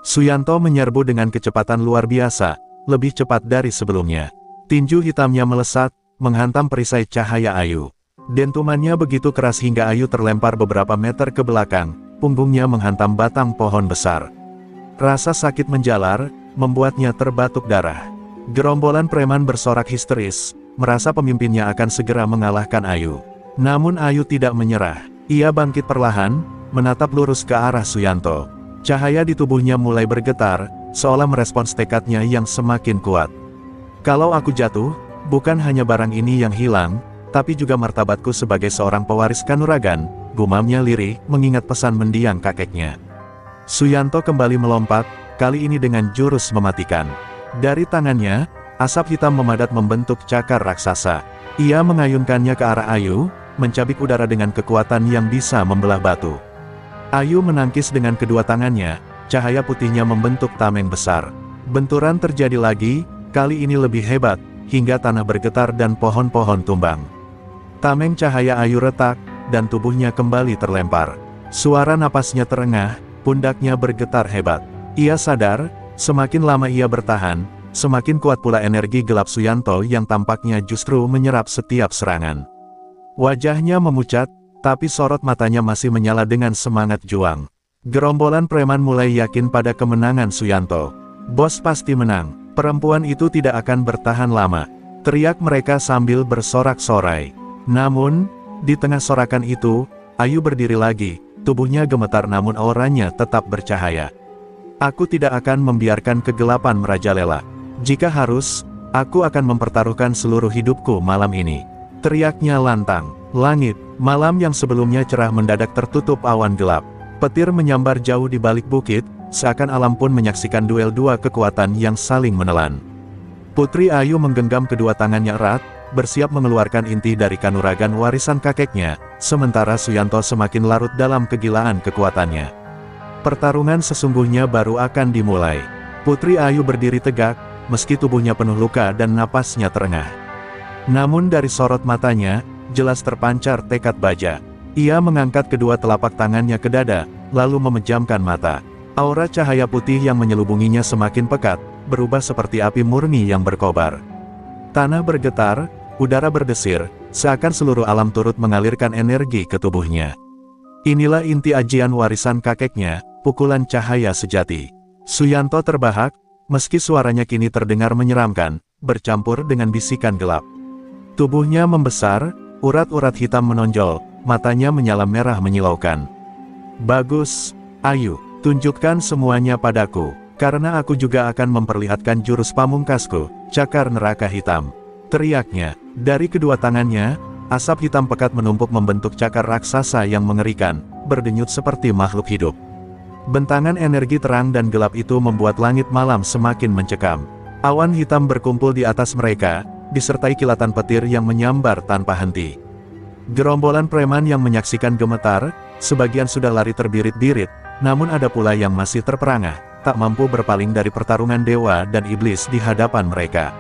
Suyanto menyerbu dengan kecepatan luar biasa, lebih cepat dari sebelumnya. Tinju hitamnya melesat, menghantam perisai cahaya Ayu. Dentumannya begitu keras hingga Ayu terlempar beberapa meter ke belakang, punggungnya menghantam batang pohon besar. Rasa sakit menjalar, membuatnya terbatuk darah. Gerombolan preman bersorak histeris, merasa pemimpinnya akan segera mengalahkan Ayu. Namun Ayu tidak menyerah. Ia bangkit perlahan, menatap lurus ke arah Suyanto. Cahaya di tubuhnya mulai bergetar, seolah merespons tekadnya yang semakin kuat. Kalau aku jatuh, bukan hanya barang ini yang hilang, tapi juga martabatku sebagai seorang pewaris kanuragan, gumamnya lirih, mengingat pesan mendiang kakeknya. Suyanto kembali melompat, kali ini dengan jurus mematikan. Dari tangannya, asap hitam memadat membentuk cakar raksasa. Ia mengayunkannya ke arah Ayu, mencabik udara dengan kekuatan yang bisa membelah batu. Ayu menangkis dengan kedua tangannya, cahaya putihnya membentuk tameng besar. Benturan terjadi lagi, kali ini lebih hebat, hingga tanah bergetar dan pohon-pohon tumbang. Tameng cahaya Ayu retak, dan tubuhnya kembali terlempar. Suara napasnya terengah, pundaknya bergetar hebat. Ia sadar, semakin lama ia bertahan, semakin kuat pula energi gelap Suyanto yang tampaknya justru menyerap setiap serangan. Wajahnya memucat, tapi sorot matanya masih menyala dengan semangat juang. Gerombolan preman mulai yakin pada kemenangan Suyanto. Bos pasti menang. Perempuan itu tidak akan bertahan lama, teriak mereka sambil bersorak-sorai. Namun, di tengah sorakan itu, Ayu berdiri lagi, tubuhnya gemetar namun auranya tetap bercahaya. Aku tidak akan membiarkan kegelapan merajalela. Jika harus, aku akan mempertaruhkan seluruh hidupku malam ini. Teriaknya lantang. Langit, malam yang sebelumnya cerah mendadak tertutup awan gelap. Petir menyambar jauh di balik bukit, seakan alam pun menyaksikan duel dua kekuatan yang saling menelan. Putri Ayu menggenggam kedua tangannya erat, bersiap mengeluarkan inti dari kanuragan warisan kakeknya, sementara Suyanto semakin larut dalam kegilaan kekuatannya. Pertarungan sesungguhnya baru akan dimulai. Putri Ayu berdiri tegak, meski tubuhnya penuh luka dan napasnya terengah. Namun dari sorot matanya, jelas terpancar tekad baja. Ia mengangkat kedua telapak tangannya ke dada, lalu memejamkan mata. Aura cahaya putih yang menyelubunginya semakin pekat, berubah seperti api murni yang berkobar. Tanah bergetar, udara berdesir, seakan seluruh alam turut mengalirkan energi ke tubuhnya. Inilah inti ajian warisan kakeknya, pukulan cahaya sejati. Suyanto terbahak, meski suaranya kini terdengar menyeramkan, bercampur dengan bisikan gelap. Tubuhnya membesar, urat-urat hitam menonjol, matanya menyala merah menyilaukan. Bagus, Ayu. Tunjukkan semuanya padaku, karena aku juga akan memperlihatkan jurus pamungkasku, cakar neraka hitam. Teriaknya, dari kedua tangannya, asap hitam pekat menumpuk membentuk cakar raksasa yang mengerikan, berdenyut seperti makhluk hidup. Bentangan energi terang dan gelap itu membuat langit malam semakin mencekam. Awan hitam berkumpul di atas mereka, disertai kilatan petir yang menyambar tanpa henti. Gerombolan preman yang menyaksikan gemetar, sebagian sudah lari terbirit-birit, namun ada pula yang masih terperangah, tak mampu berpaling dari pertarungan dewa dan iblis di hadapan mereka.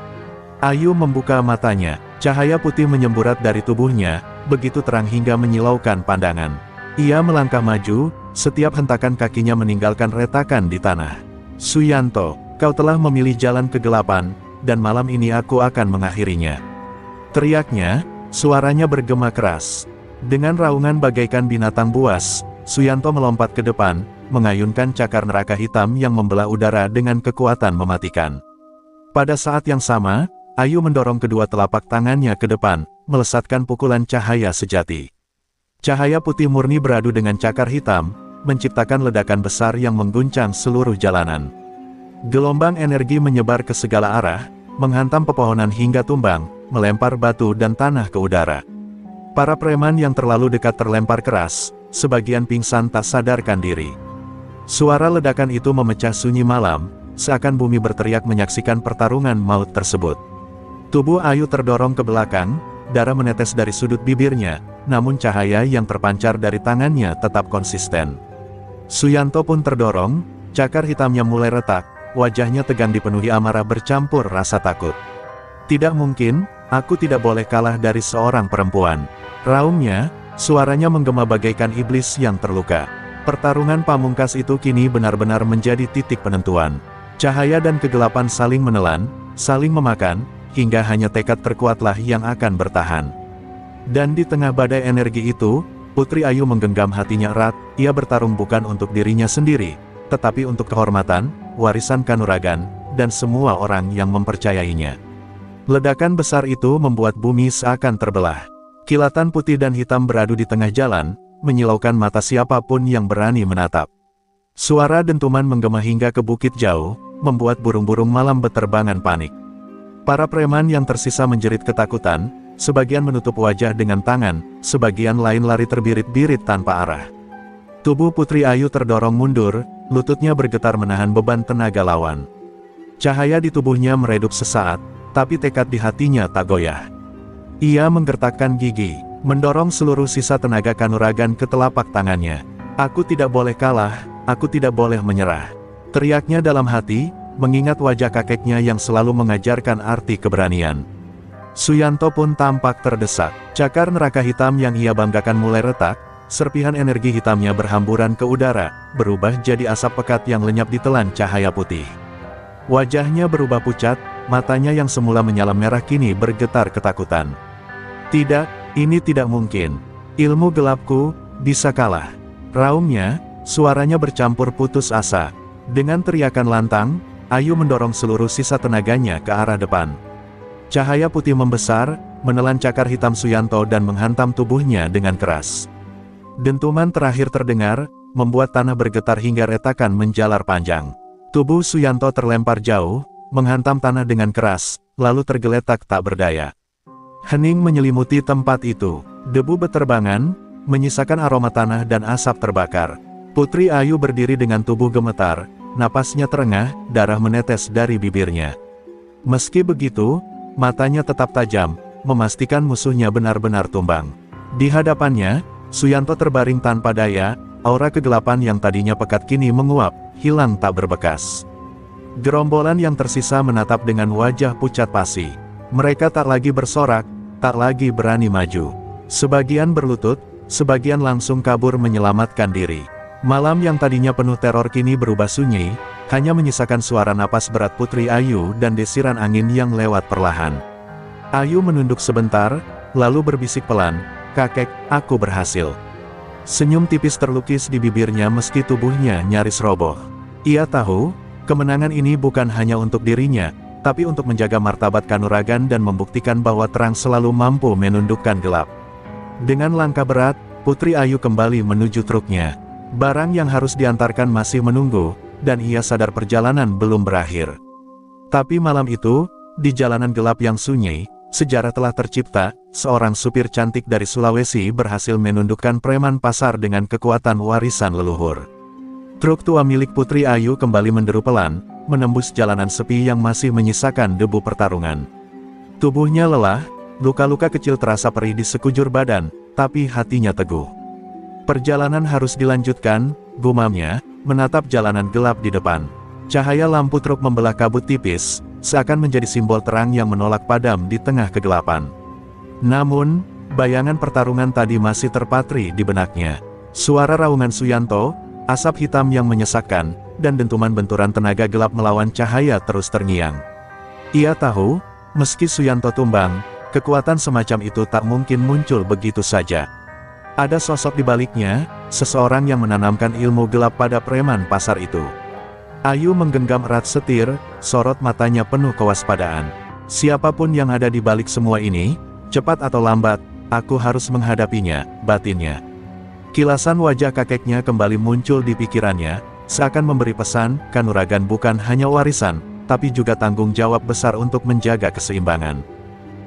Ayu membuka matanya, cahaya putih menyemburat dari tubuhnya, begitu terang hingga menyilaukan pandangan. Ia melangkah maju, setiap hentakan kakinya meninggalkan retakan di tanah. Suyanto, kau telah memilih jalan kegelapan, dan malam ini aku akan mengakhirinya. Teriaknya, suaranya bergema keras. Dengan raungan bagaikan binatang buas, Suyanto melompat ke depan, mengayunkan cakar neraka hitam yang membelah udara dengan kekuatan mematikan. Pada saat yang sama, Ayu mendorong kedua telapak tangannya ke depan, melesatkan pukulan cahaya sejati. Cahaya putih murni beradu dengan cakar hitam, menciptakan ledakan besar yang mengguncang seluruh jalanan. Gelombang energi menyebar ke segala arah, menghantam pepohonan hingga tumbang, melempar batu dan tanah ke udara. Para preman yang terlalu dekat terlempar keras, sebagian pingsan tak sadarkan diri. Suara ledakan itu memecah sunyi malam, seakan bumi berteriak menyaksikan pertarungan maut tersebut. Tubuh Ayu terdorong ke belakang, darah menetes dari sudut bibirnya, namun cahaya yang terpancar dari tangannya tetap konsisten. Suyanto pun terdorong, cakar hitamnya mulai retak, wajahnya tegang dipenuhi amarah bercampur rasa takut. Tidak mungkin, aku tidak boleh kalah dari seorang perempuan. Raungnya, suaranya menggema bagaikan iblis yang terluka. Pertarungan pamungkas itu kini benar-benar menjadi titik penentuan. Cahaya dan kegelapan saling menelan, saling memakan, hingga hanya tekad terkuatlah yang akan bertahan. Dan di tengah badai energi itu, Putri Ayu menggenggam hatinya erat, ia bertarung bukan untuk dirinya sendiri, tetapi untuk kehormatan, warisan Kanuragan, dan semua orang yang mempercayainya. Ledakan besar itu membuat bumi seakan terbelah. Kilatan putih dan hitam beradu di tengah jalan, menyilaukan mata siapapun yang berani menatap. Suara dentuman menggema hingga ke bukit jauh, membuat burung-burung malam beterbangan panik. Para preman yang tersisa menjerit ketakutan, sebagian menutup wajah dengan tangan, sebagian lain lari terbirit-birit tanpa arah. Tubuh Putri Ayu terdorong mundur, lututnya bergetar menahan beban tenaga lawan. Cahaya di tubuhnya meredup sesaat, tapi tekad di hatinya tak goyah. Ia menggertakkan gigi, mendorong seluruh sisa tenaga Kanuragan ke telapak tangannya. Aku tidak boleh kalah, aku tidak boleh menyerah. Teriaknya dalam hati, mengingat wajah kakeknya yang selalu mengajarkan arti keberanian. Suyanto pun tampak terdesak. Cakar neraka hitam yang ia banggakan mulai retak, serpihan energi hitamnya berhamburan ke udara, berubah jadi asap pekat yang lenyap ditelan cahaya putih. Wajahnya berubah pucat, matanya yang semula menyala merah kini bergetar ketakutan. Tidak, ini tidak mungkin. Ilmu gelapku bisa kalah. Raungnya, suaranya bercampur putus asa. Dengan teriakan lantang, Ayu mendorong seluruh sisa tenaganya ke arah depan. Cahaya putih membesar, menelan cakar hitam Suyanto dan menghantam tubuhnya dengan keras. Dentuman terakhir terdengar, membuat tanah bergetar hingga retakan menjalar panjang. Tubuh Suyanto terlempar jauh, menghantam tanah dengan keras, lalu tergeletak tak berdaya. Hening menyelimuti tempat itu. Debu beterbangan, menyisakan aroma tanah dan asap terbakar. Putri Ayu berdiri dengan tubuh gemetar, napasnya terengah, darah menetes dari bibirnya. Meski begitu, matanya tetap tajam, memastikan musuhnya benar-benar tumbang. Di hadapannya, Suyanto terbaring tanpa daya, aura kegelapan yang tadinya pekat kini menguap, hilang tak berbekas. Gerombolan yang tersisa menatap dengan wajah pucat pasi. Mereka tak lagi bersorak, tak lagi berani maju. Sebagian berlutut, sebagian langsung kabur menyelamatkan diri. Malam yang tadinya penuh teror kini berubah sunyi, hanya menyisakan suara napas berat Putri Ayu dan desiran angin yang lewat perlahan. Ayu menunduk sebentar, lalu berbisik pelan, "Kakek, aku berhasil." Senyum tipis terlukis di bibirnya meski tubuhnya nyaris roboh. Ia tahu, kemenangan ini bukan hanya untuk dirinya, tapi untuk menjaga martabat Kanuragan dan membuktikan bahwa terang selalu mampu menundukkan gelap. Dengan langkah berat, Putri Ayu kembali menuju truknya. Barang yang harus diantarkan masih menunggu, dan ia sadar perjalanan belum berakhir. Tapi malam itu, di jalanan gelap yang sunyi, sejarah telah tercipta. Seorang supir cantik dari Sulawesi berhasil menundukkan preman pasar dengan kekuatan warisan leluhur. Truk tua milik Putri Ayu kembali menderu pelan, menembus jalanan sepi yang masih menyisakan debu pertarungan. Tubuhnya lelah, luka-luka kecil terasa perih di sekujur badan, tapi hatinya teguh. Perjalanan harus dilanjutkan, gumamnya, menatap jalanan gelap di depan. Cahaya lampu truk membelah kabut tipis, seakan menjadi simbol terang yang menolak padam di tengah kegelapan. Namun, bayangan pertarungan tadi masih terpatri di benaknya. Suara raungan Suyanto, asap hitam yang menyesakkan, dan dentuman benturan tenaga gelap melawan cahaya terus terngiang. Ia tahu, meski Suyanto tumbang, kekuatan semacam itu tak mungkin muncul begitu saja. Ada sosok di baliknya, seseorang yang menanamkan ilmu gelap pada preman pasar itu. Ayu menggenggam erat setir, sorot matanya penuh kewaspadaan. Siapapun yang ada di balik semua ini, cepat atau lambat, aku harus menghadapinya, batinnya. Kilasan wajah kakeknya kembali muncul di pikirannya, seakan memberi pesan, kanuragan bukan hanya warisan, tapi juga tanggung jawab besar untuk menjaga keseimbangan.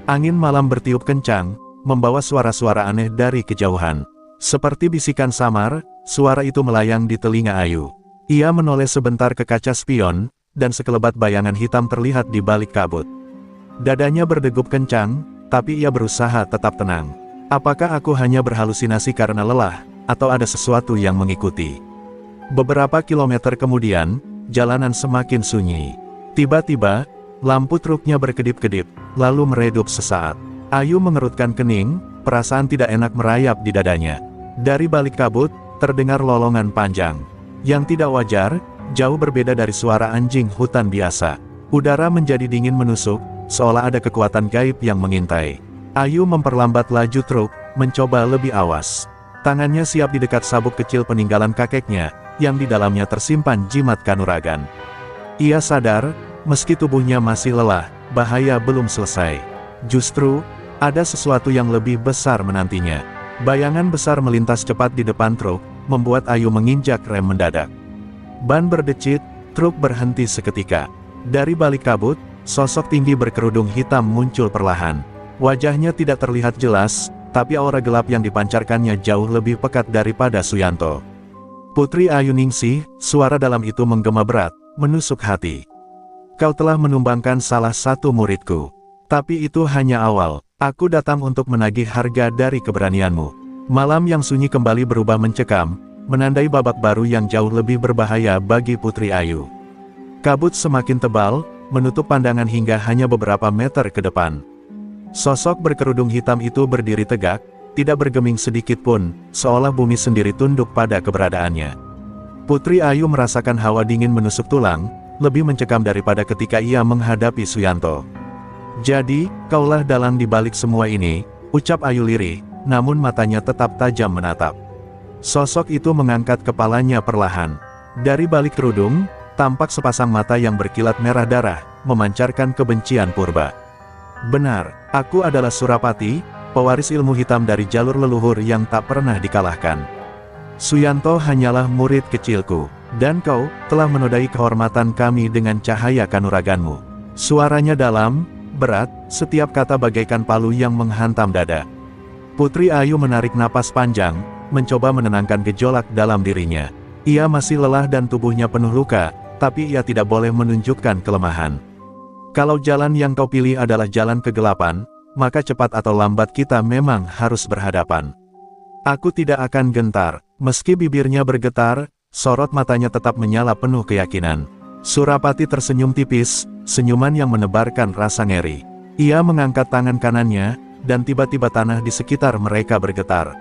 Angin malam bertiup kencang, membawa suara-suara aneh dari kejauhan. Seperti bisikan samar, suara itu melayang di telinga Ayu. Ia menoleh sebentar ke kaca spion, dan sekelebat bayangan hitam terlihat di balik kabut. Dadanya berdegup kencang, tapi ia berusaha tetap tenang. Apakah aku hanya berhalusinasi karena lelah, atau ada sesuatu yang mengikuti? Beberapa kilometer kemudian, jalanan semakin sunyi. Tiba-tiba, lampu truknya berkedip-kedip, lalu meredup sesaat. Ayu mengerutkan kening, perasaan tidak enak merayap di dadanya. Dari balik kabut, terdengar lolongan panjang. Yang tidak wajar, jauh berbeda dari suara anjing hutan biasa. Udara menjadi dingin menusuk, seolah ada kekuatan gaib yang mengintai. Ayu memperlambat laju truk, mencoba lebih awas. Tangannya siap di dekat sabuk kecil peninggalan kakeknya, yang di dalamnya tersimpan jimat kanuragan. Ia sadar, meski tubuhnya masih lelah, bahaya belum selesai. Justru, ada sesuatu yang lebih besar menantinya. Bayangan besar melintas cepat di depan truk, membuat Ayu menginjak rem mendadak. Ban berdecit, truk berhenti seketika. Dari balik kabut, sosok tinggi berkerudung hitam muncul perlahan. Wajahnya tidak terlihat jelas, tapi aura gelap yang dipancarkannya jauh lebih pekat daripada Suyanto. Putri Ayuningsih, suara dalam itu menggema berat, menusuk hati. Kau telah menumbangkan salah satu muridku. Tapi itu hanya awal, aku datang untuk menagih harga dari keberanianmu. Malam yang sunyi kembali berubah mencekam, menandai babak baru yang jauh lebih berbahaya bagi Putri Ayu. Kabut semakin tebal, menutup pandangan hingga hanya beberapa meter ke depan. Sosok berkerudung hitam itu berdiri tegak, tidak bergeming sedikit pun, seolah bumi sendiri tunduk pada keberadaannya. Putri Ayu merasakan hawa dingin menusuk tulang, lebih mencekam daripada ketika ia menghadapi Suyanto. Jadi, kaulah dalang di balik semua ini, ucap Ayu lirih, namun matanya tetap tajam menatap. Sosok itu mengangkat kepalanya perlahan. Dari balik kerudung, tampak sepasang mata yang berkilat merah darah, memancarkan kebencian purba. Benar, aku adalah Surapati, pewaris ilmu hitam dari jalur leluhur yang tak pernah dikalahkan. Suyanto hanyalah murid kecilku, dan kau telah menodai kehormatan kami dengan cahaya kanuraganmu. Suaranya dalam, berat, setiap kata bagaikan palu yang menghantam dada. Putri Ayu menarik napas panjang, mencoba menenangkan gejolak dalam dirinya. Ia masih lelah dan tubuhnya penuh luka, tapi ia tidak boleh menunjukkan kelemahan. Kalau jalan yang kau pilih adalah jalan kegelapan, maka cepat atau lambat kita memang harus berhadapan. Aku tidak akan gentar. Meski bibirnya bergetar, sorot matanya tetap menyala penuh keyakinan. Surapati tersenyum tipis, senyuman yang menebarkan rasa ngeri. Ia mengangkat tangan kanannya, dan tiba-tiba tanah di sekitar mereka bergetar.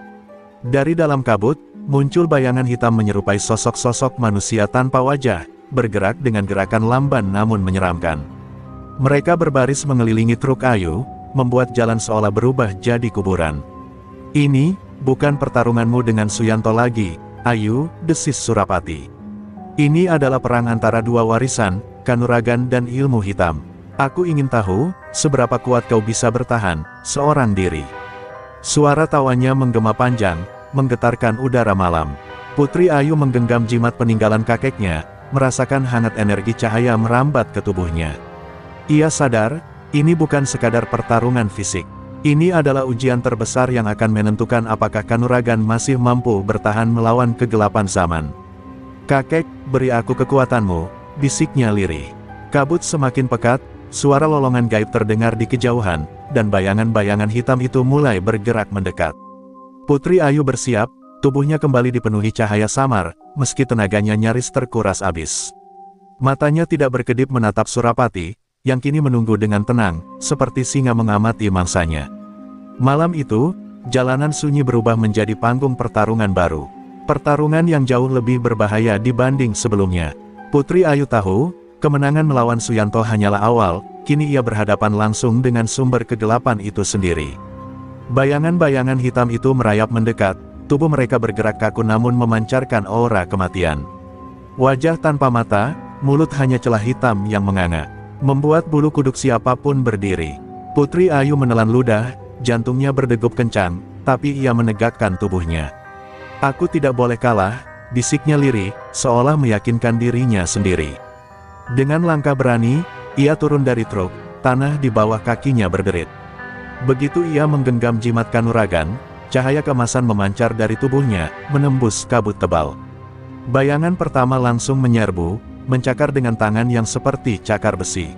Dari dalam kabut, muncul bayangan hitam menyerupai sosok-sosok manusia tanpa wajah, bergerak dengan gerakan lamban namun menyeramkan. Mereka berbaris mengelilingi truk Ayu, membuat jalan seolah berubah jadi kuburan. Ini, bukan pertarunganmu dengan Suyanto lagi, Ayu, desis Surapati. Ini adalah perang antara dua warisan, kanuragan dan ilmu hitam. Aku ingin tahu, seberapa kuat kau bisa bertahan, seorang diri. Suara tawanya menggema panjang, menggetarkan udara malam. Putri Ayu menggenggam jimat peninggalan kakeknya, merasakan hangat energi cahaya merambat ke tubuhnya. Ia sadar, ini bukan sekadar pertarungan fisik. Ini adalah ujian terbesar yang akan menentukan apakah kanuragan masih mampu bertahan melawan kegelapan zaman. Kakek, beri aku kekuatanmu, bisiknya lirih. Kabut semakin pekat, suara lolongan gaib terdengar di kejauhan, dan bayangan-bayangan hitam itu mulai bergerak mendekat. Putri Ayu bersiap, tubuhnya kembali dipenuhi cahaya samar, meski tenaganya nyaris terkuras habis. Matanya tidak berkedip menatap Surapati, yang kini menunggu dengan tenang, seperti singa mengamati mangsanya. Malam itu, jalanan sunyi berubah menjadi panggung pertarungan baru. Pertarungan yang jauh lebih berbahaya dibanding sebelumnya. Putri Ayu tahu, kemenangan melawan Suyanto hanyalah awal, kini ia berhadapan langsung dengan sumber kegelapan itu sendiri. Bayangan-bayangan hitam itu merayap mendekat, tubuh mereka bergerak kaku namun memancarkan aura kematian. Wajah tanpa mata, mulut hanya celah hitam yang menganga. membuat bulu kuduk siapapun berdiri. Putri Ayu menelan ludah, jantungnya berdegup kencang, tapi ia menegakkan tubuhnya. "Aku tidak boleh kalah," bisiknya lirih, seolah meyakinkan dirinya sendiri. Dengan langkah berani, ia turun dari truk, tanah di bawah kakinya berderit. Begitu ia menggenggam jimat kanuragan, cahaya kemasan memancar dari tubuhnya, menembus kabut tebal. Bayangan pertama langsung menyerbu, mencakar dengan tangan yang seperti cakar besi.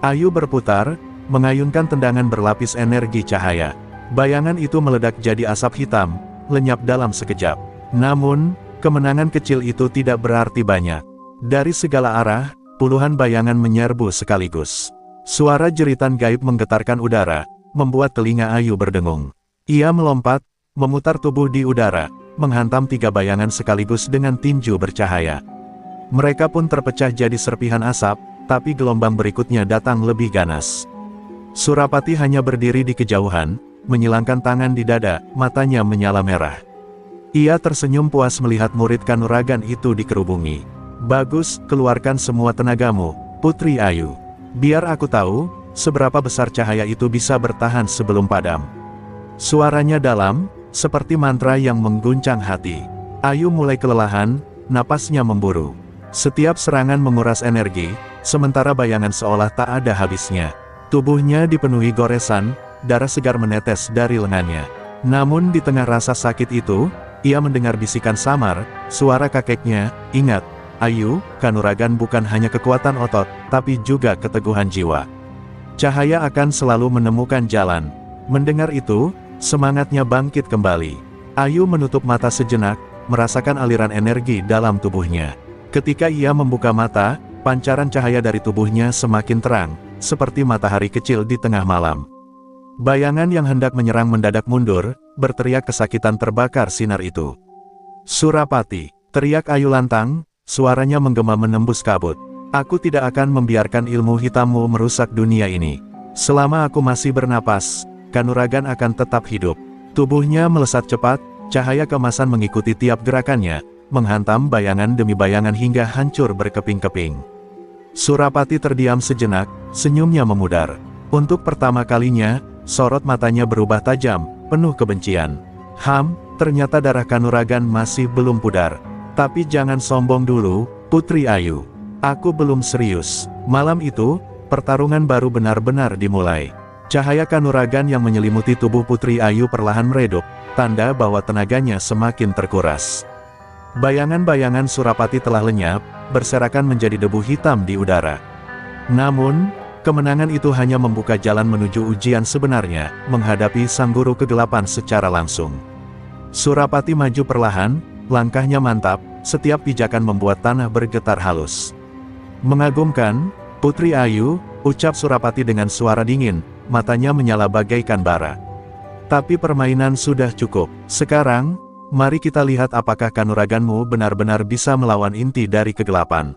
Ayu berputar, mengayunkan tendangan berlapis energi cahaya. Bayangan itu meledak jadi asap hitam, lenyap dalam sekejap. Namun, kemenangan kecil itu tidak berarti banyak. Dari segala arah, puluhan bayangan menyerbu sekaligus. Suara jeritan gaib menggetarkan udara, membuat telinga Ayu berdengung. Ia melompat, memutar tubuh di udara, menghantam 3 bayangan sekaligus dengan tinju bercahaya. Mereka pun terpecah jadi serpihan asap, tapi gelombang berikutnya datang lebih ganas. Surapati hanya berdiri di kejauhan, menyilangkan tangan di dada, matanya menyala merah. Ia tersenyum puas melihat murid kanuragan itu dikerubungi. "Bagus, keluarkan semua tenagamu, Putri Ayu. Biar aku tahu, seberapa besar cahaya itu bisa bertahan sebelum padam." Suaranya dalam, seperti mantra yang mengguncang hati. Ayu mulai kelelahan, napasnya memburu. Setiap serangan menguras energi, sementara bayangan seolah tak ada habisnya. Tubuhnya dipenuhi goresan, darah segar menetes dari lengannya. Namun di tengah rasa sakit itu, ia mendengar bisikan samar, suara kakeknya, "Ingat, Ayu, kanuragan bukan hanya kekuatan otot, tapi juga keteguhan jiwa. Cahaya akan selalu menemukan jalan." Mendengar itu, semangatnya bangkit kembali. Ayu menutup mata sejenak, merasakan aliran energi dalam tubuhnya. Ketika ia membuka mata, pancaran cahaya dari tubuhnya semakin terang, seperti matahari kecil di tengah malam. Bayangan yang hendak menyerang mendadak mundur, berteriak kesakitan terbakar sinar itu. "Surapati!" teriak Ayu lantang, suaranya menggema menembus kabut. "Aku tidak akan membiarkan ilmu hitammu merusak dunia ini. Selama aku masih bernapas, kanuragan akan tetap hidup." Tubuhnya melesat cepat, cahaya kemasan mengikuti tiap gerakannya, menghantam bayangan demi bayangan hingga hancur berkeping-keping. Surapati terdiam sejenak, senyumnya memudar. Untuk pertama kalinya, sorot matanya berubah tajam, penuh kebencian. Ternyata darah kanuragan masih belum pudar. Tapi jangan sombong dulu, Putri Ayu. Aku belum serius." Malam itu, pertarungan baru benar-benar dimulai. Cahaya kanuragan yang menyelimuti tubuh Putri Ayu perlahan meredup, tanda bahwa tenaganya semakin terkuras. Bayangan-bayangan Surapati telah lenyap, berserakan menjadi debu hitam di udara. Namun, kemenangan itu hanya membuka jalan menuju ujian sebenarnya, menghadapi sang guru kegelapan secara langsung. Surapati maju perlahan, langkahnya mantap, setiap pijakan membuat tanah bergetar halus. "Mengagumkan, Putri Ayu," ucap Surapati dengan suara dingin, matanya menyala bagaikan bara. "Tapi permainan sudah cukup. Sekarang, mari kita lihat apakah kanuraganmu benar-benar bisa melawan inti dari kegelapan."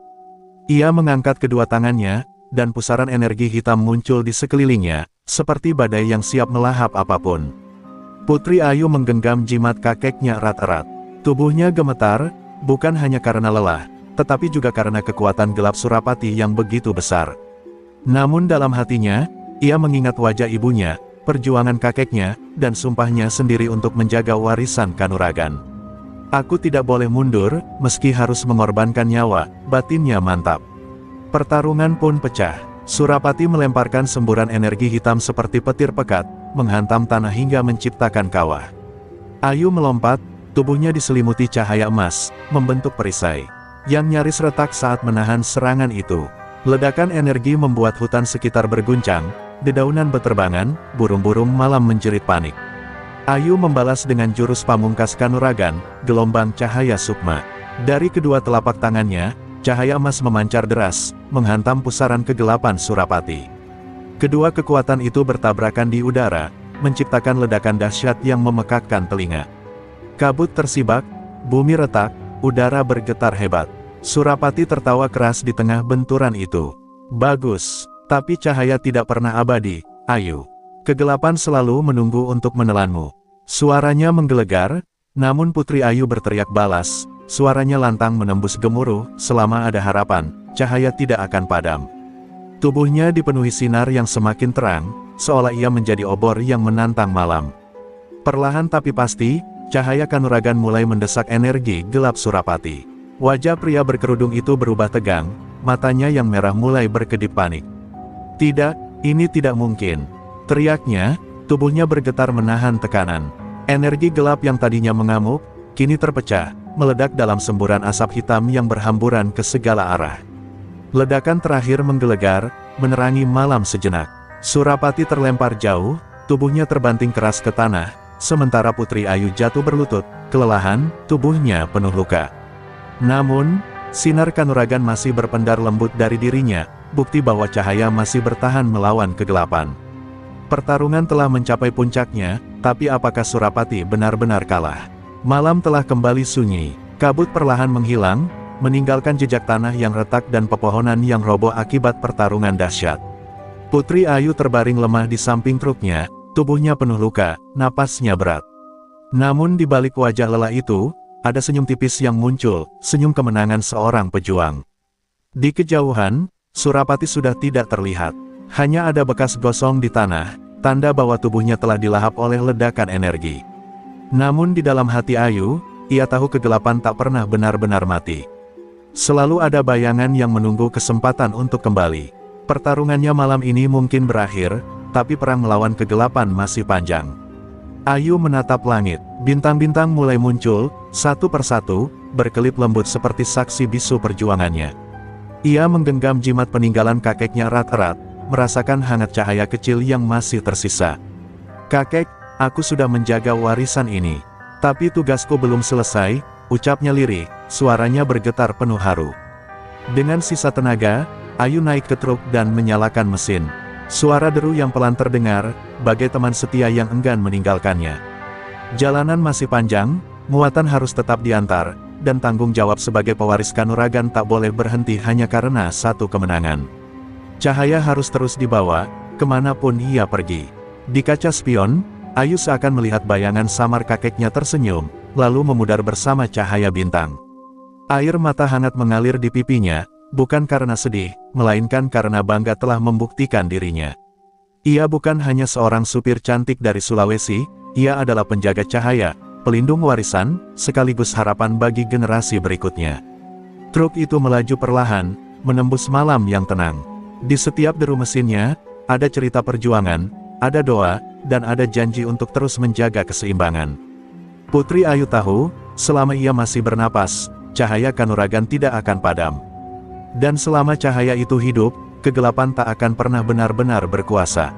Ia mengangkat kedua tangannya, dan pusaran energi hitam muncul di sekelilingnya, seperti badai yang siap melahap apapun. Putri Ayu menggenggam jimat kakeknya erat-erat. Tubuhnya gemetar, bukan hanya karena lelah, tetapi juga karena kekuatan gelap Surapati yang begitu besar. Namun dalam hatinya, ia mengingat wajah ibunya, perjuangan kakeknya, dan sumpahnya sendiri untuk menjaga warisan kanuragan. "Aku tidak boleh mundur, meski harus mengorbankan nyawa," batinnya mantap. Pertarungan pun pecah. Surapati melemparkan semburan energi hitam seperti petir pekat, menghantam tanah hingga menciptakan kawah. Ayu melompat, tubuhnya diselimuti cahaya emas, membentuk perisai, yang nyaris retak saat menahan serangan itu. Ledakan energi membuat hutan sekitar berguncang, dedaunan beterbangan, burung-burung malam menjerit panik. Ayu membalas dengan jurus pamungkas kanuragan, gelombang cahaya sukma. Dari kedua telapak tangannya, cahaya emas memancar deras, menghantam pusaran kegelapan Surapati. Kedua kekuatan itu bertabrakan di udara, menciptakan ledakan dahsyat yang memekakkan telinga. Kabut tersibak, bumi retak, udara bergetar hebat. Surapati tertawa keras di tengah benturan itu. "Bagus, tapi cahaya tidak pernah abadi, Ayu. Kegelapan selalu menunggu untuk menelanmu." Suaranya menggelegar, namun Putri Ayu berteriak balas. Suaranya lantang menembus gemuruh, "Selama ada harapan, cahaya tidak akan padam." Tubuhnya dipenuhi sinar yang semakin terang, seolah ia menjadi obor yang menantang malam. Perlahan tapi pasti, cahaya kanuragan mulai mendesak energi gelap Surapati. Wajah pria berkerudung itu berubah tegang, matanya yang merah mulai berkedip panik. Tidak, ini tidak mungkin. Teriaknya, tubuhnya bergetar menahan tekanan. Energi gelap yang tadinya mengamuk, kini terpecah, meledak dalam semburan asap hitam yang berhamburan ke segala arah. Ledakan terakhir menggelegar, menerangi malam sejenak. Surapati terlempar jauh, tubuhnya terbanting keras ke tanah, sementara Putri Ayu jatuh berlutut, kelelahan, tubuhnya penuh luka. Namun, sinar kanuragan masih berpendar lembut dari dirinya, bukti bahwa cahaya masih bertahan melawan kegelapan. Pertarungan telah mencapai puncaknya, tapi apakah Surapati benar-benar kalah? Malam telah kembali sunyi, kabut perlahan menghilang, meninggalkan jejak tanah yang retak dan pepohonan yang roboh akibat pertarungan dahsyat. Putri Ayu terbaring lemah di samping truknya, tubuhnya penuh luka, napasnya berat. Namun di balik wajah lelah itu, ada senyum tipis yang muncul, senyum kemenangan seorang pejuang. Di kejauhan, Surapati sudah tidak terlihat. Hanya ada bekas gosong di tanah, tanda bahwa tubuhnya telah dilahap oleh ledakan energi. Namun di dalam hati Ayu, ia tahu kegelapan tak pernah benar-benar mati. Selalu ada bayangan yang menunggu kesempatan untuk kembali. Pertarungannya malam ini mungkin berakhir, tapi perang melawan kegelapan masih panjang. Ayu menatap langit, bintang-bintang mulai muncul, satu persatu, berkelip lembut seperti saksi bisu perjuangannya. Ia menggenggam jimat peninggalan kakeknya erat-erat, merasakan hangat cahaya kecil yang masih tersisa. "Kakek, aku sudah menjaga warisan ini. Tapi tugasku belum selesai," ucapnya lirih, suaranya bergetar penuh haru. Dengan sisa tenaga, Ayu naik ke truk dan menyalakan mesin. Suara deru yang pelan terdengar, bagai teman setia yang enggan meninggalkannya. Jalanan masih panjang, muatan harus tetap diantar, dan tanggung jawab sebagai pewaris kanuragan tak boleh berhenti hanya karena satu kemenangan. Cahaya harus terus dibawa, kemanapun ia pergi. Di kaca spion, Ayu seakan melihat bayangan samar kakeknya tersenyum, lalu memudar bersama cahaya bintang. Air mata hangat mengalir di pipinya, bukan karena sedih, melainkan karena bangga telah membuktikan dirinya. Ia bukan hanya seorang supir cantik dari Sulawesi, ia adalah penjaga cahaya, pelindung warisan, sekaligus harapan bagi generasi berikutnya. Truk itu melaju perlahan, menembus malam yang tenang. Di setiap deru mesinnya, ada cerita perjuangan, ada doa, dan ada janji untuk terus menjaga keseimbangan. Putri Ayu tahu, selama ia masih bernapas, cahaya kanuragan tidak akan padam. Dan selama cahaya itu hidup, kegelapan tak akan pernah benar-benar berkuasa.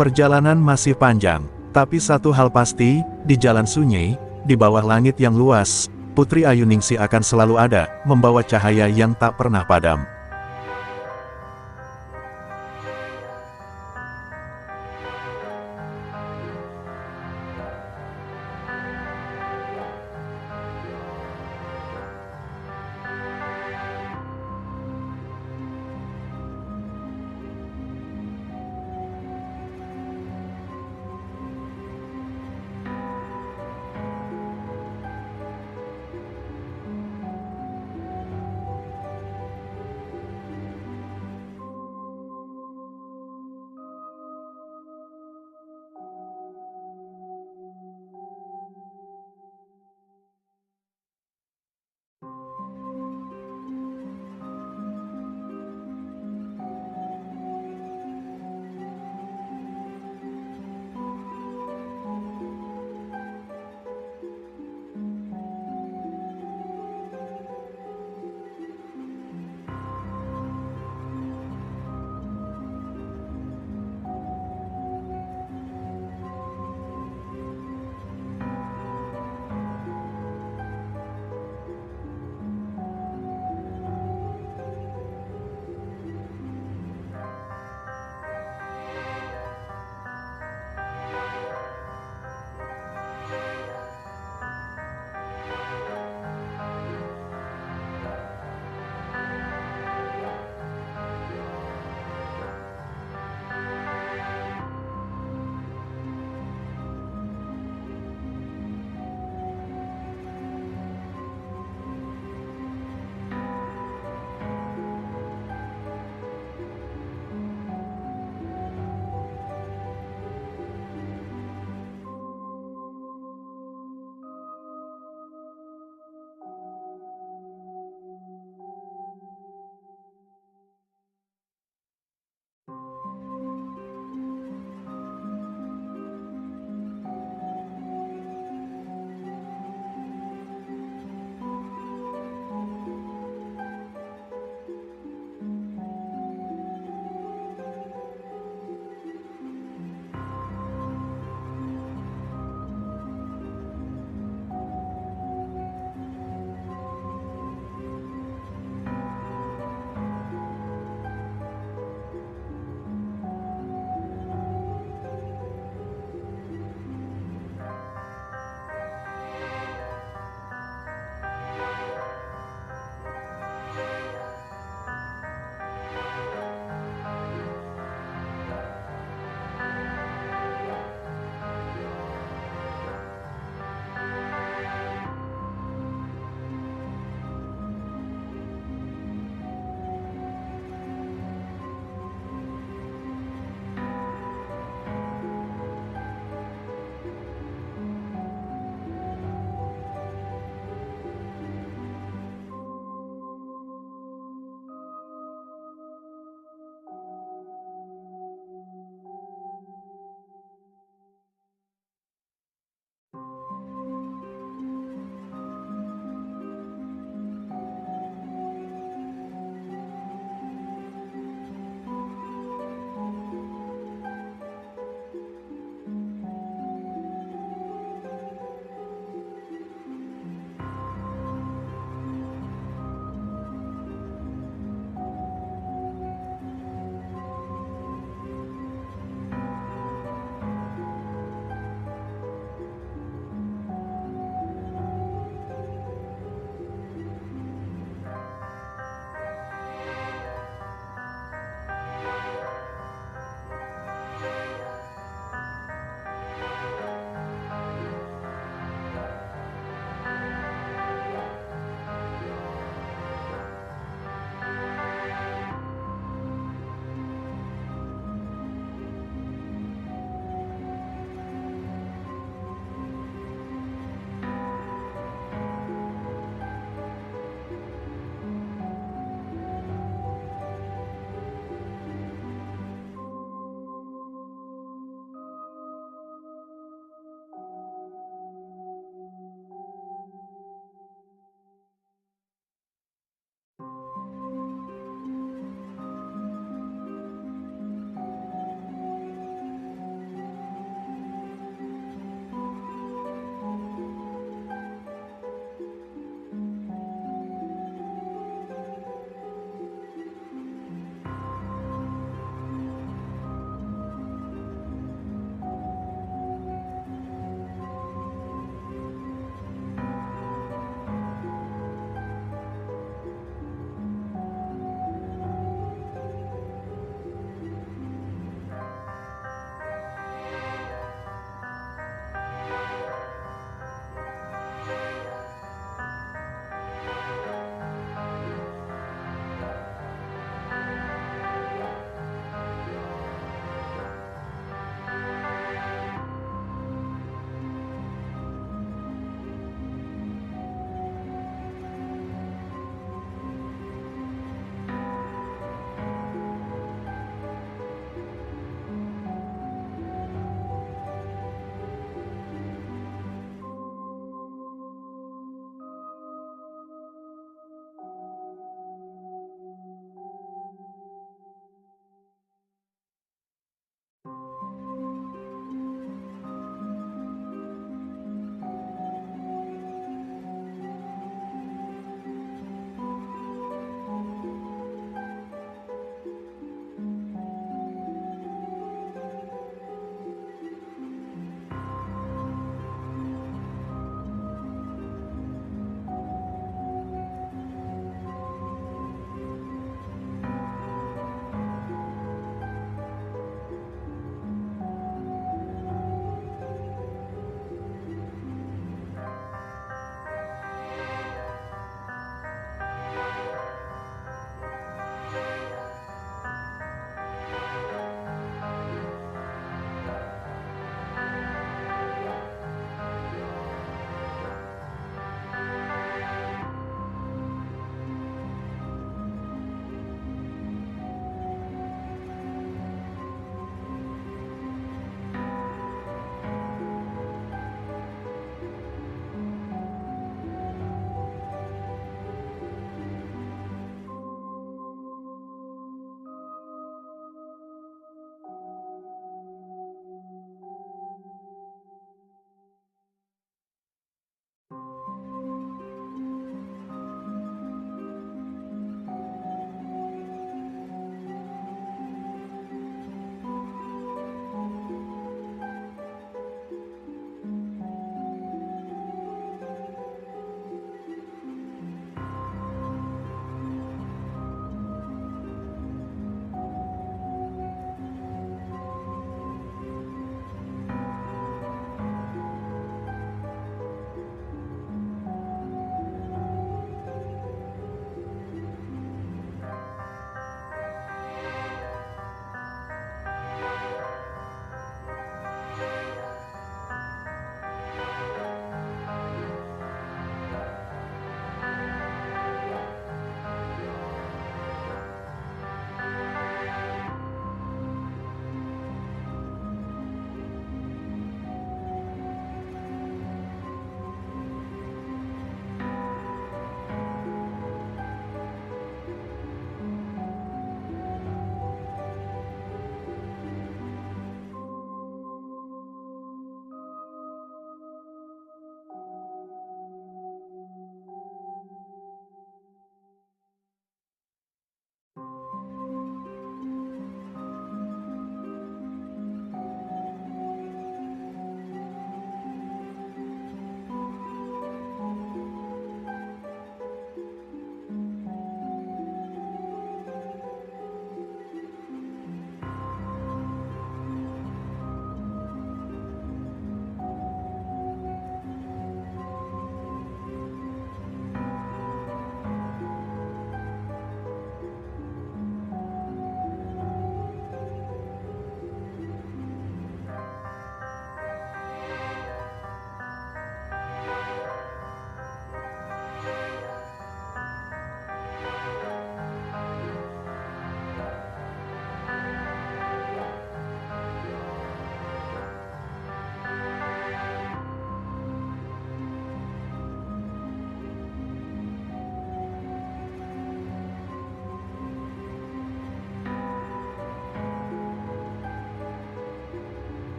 Perjalanan masih panjang, tapi satu hal pasti, di jalan sunyi, di bawah langit yang luas, Putri Ayu Ningsih akan selalu ada, membawa cahaya yang tak pernah padam.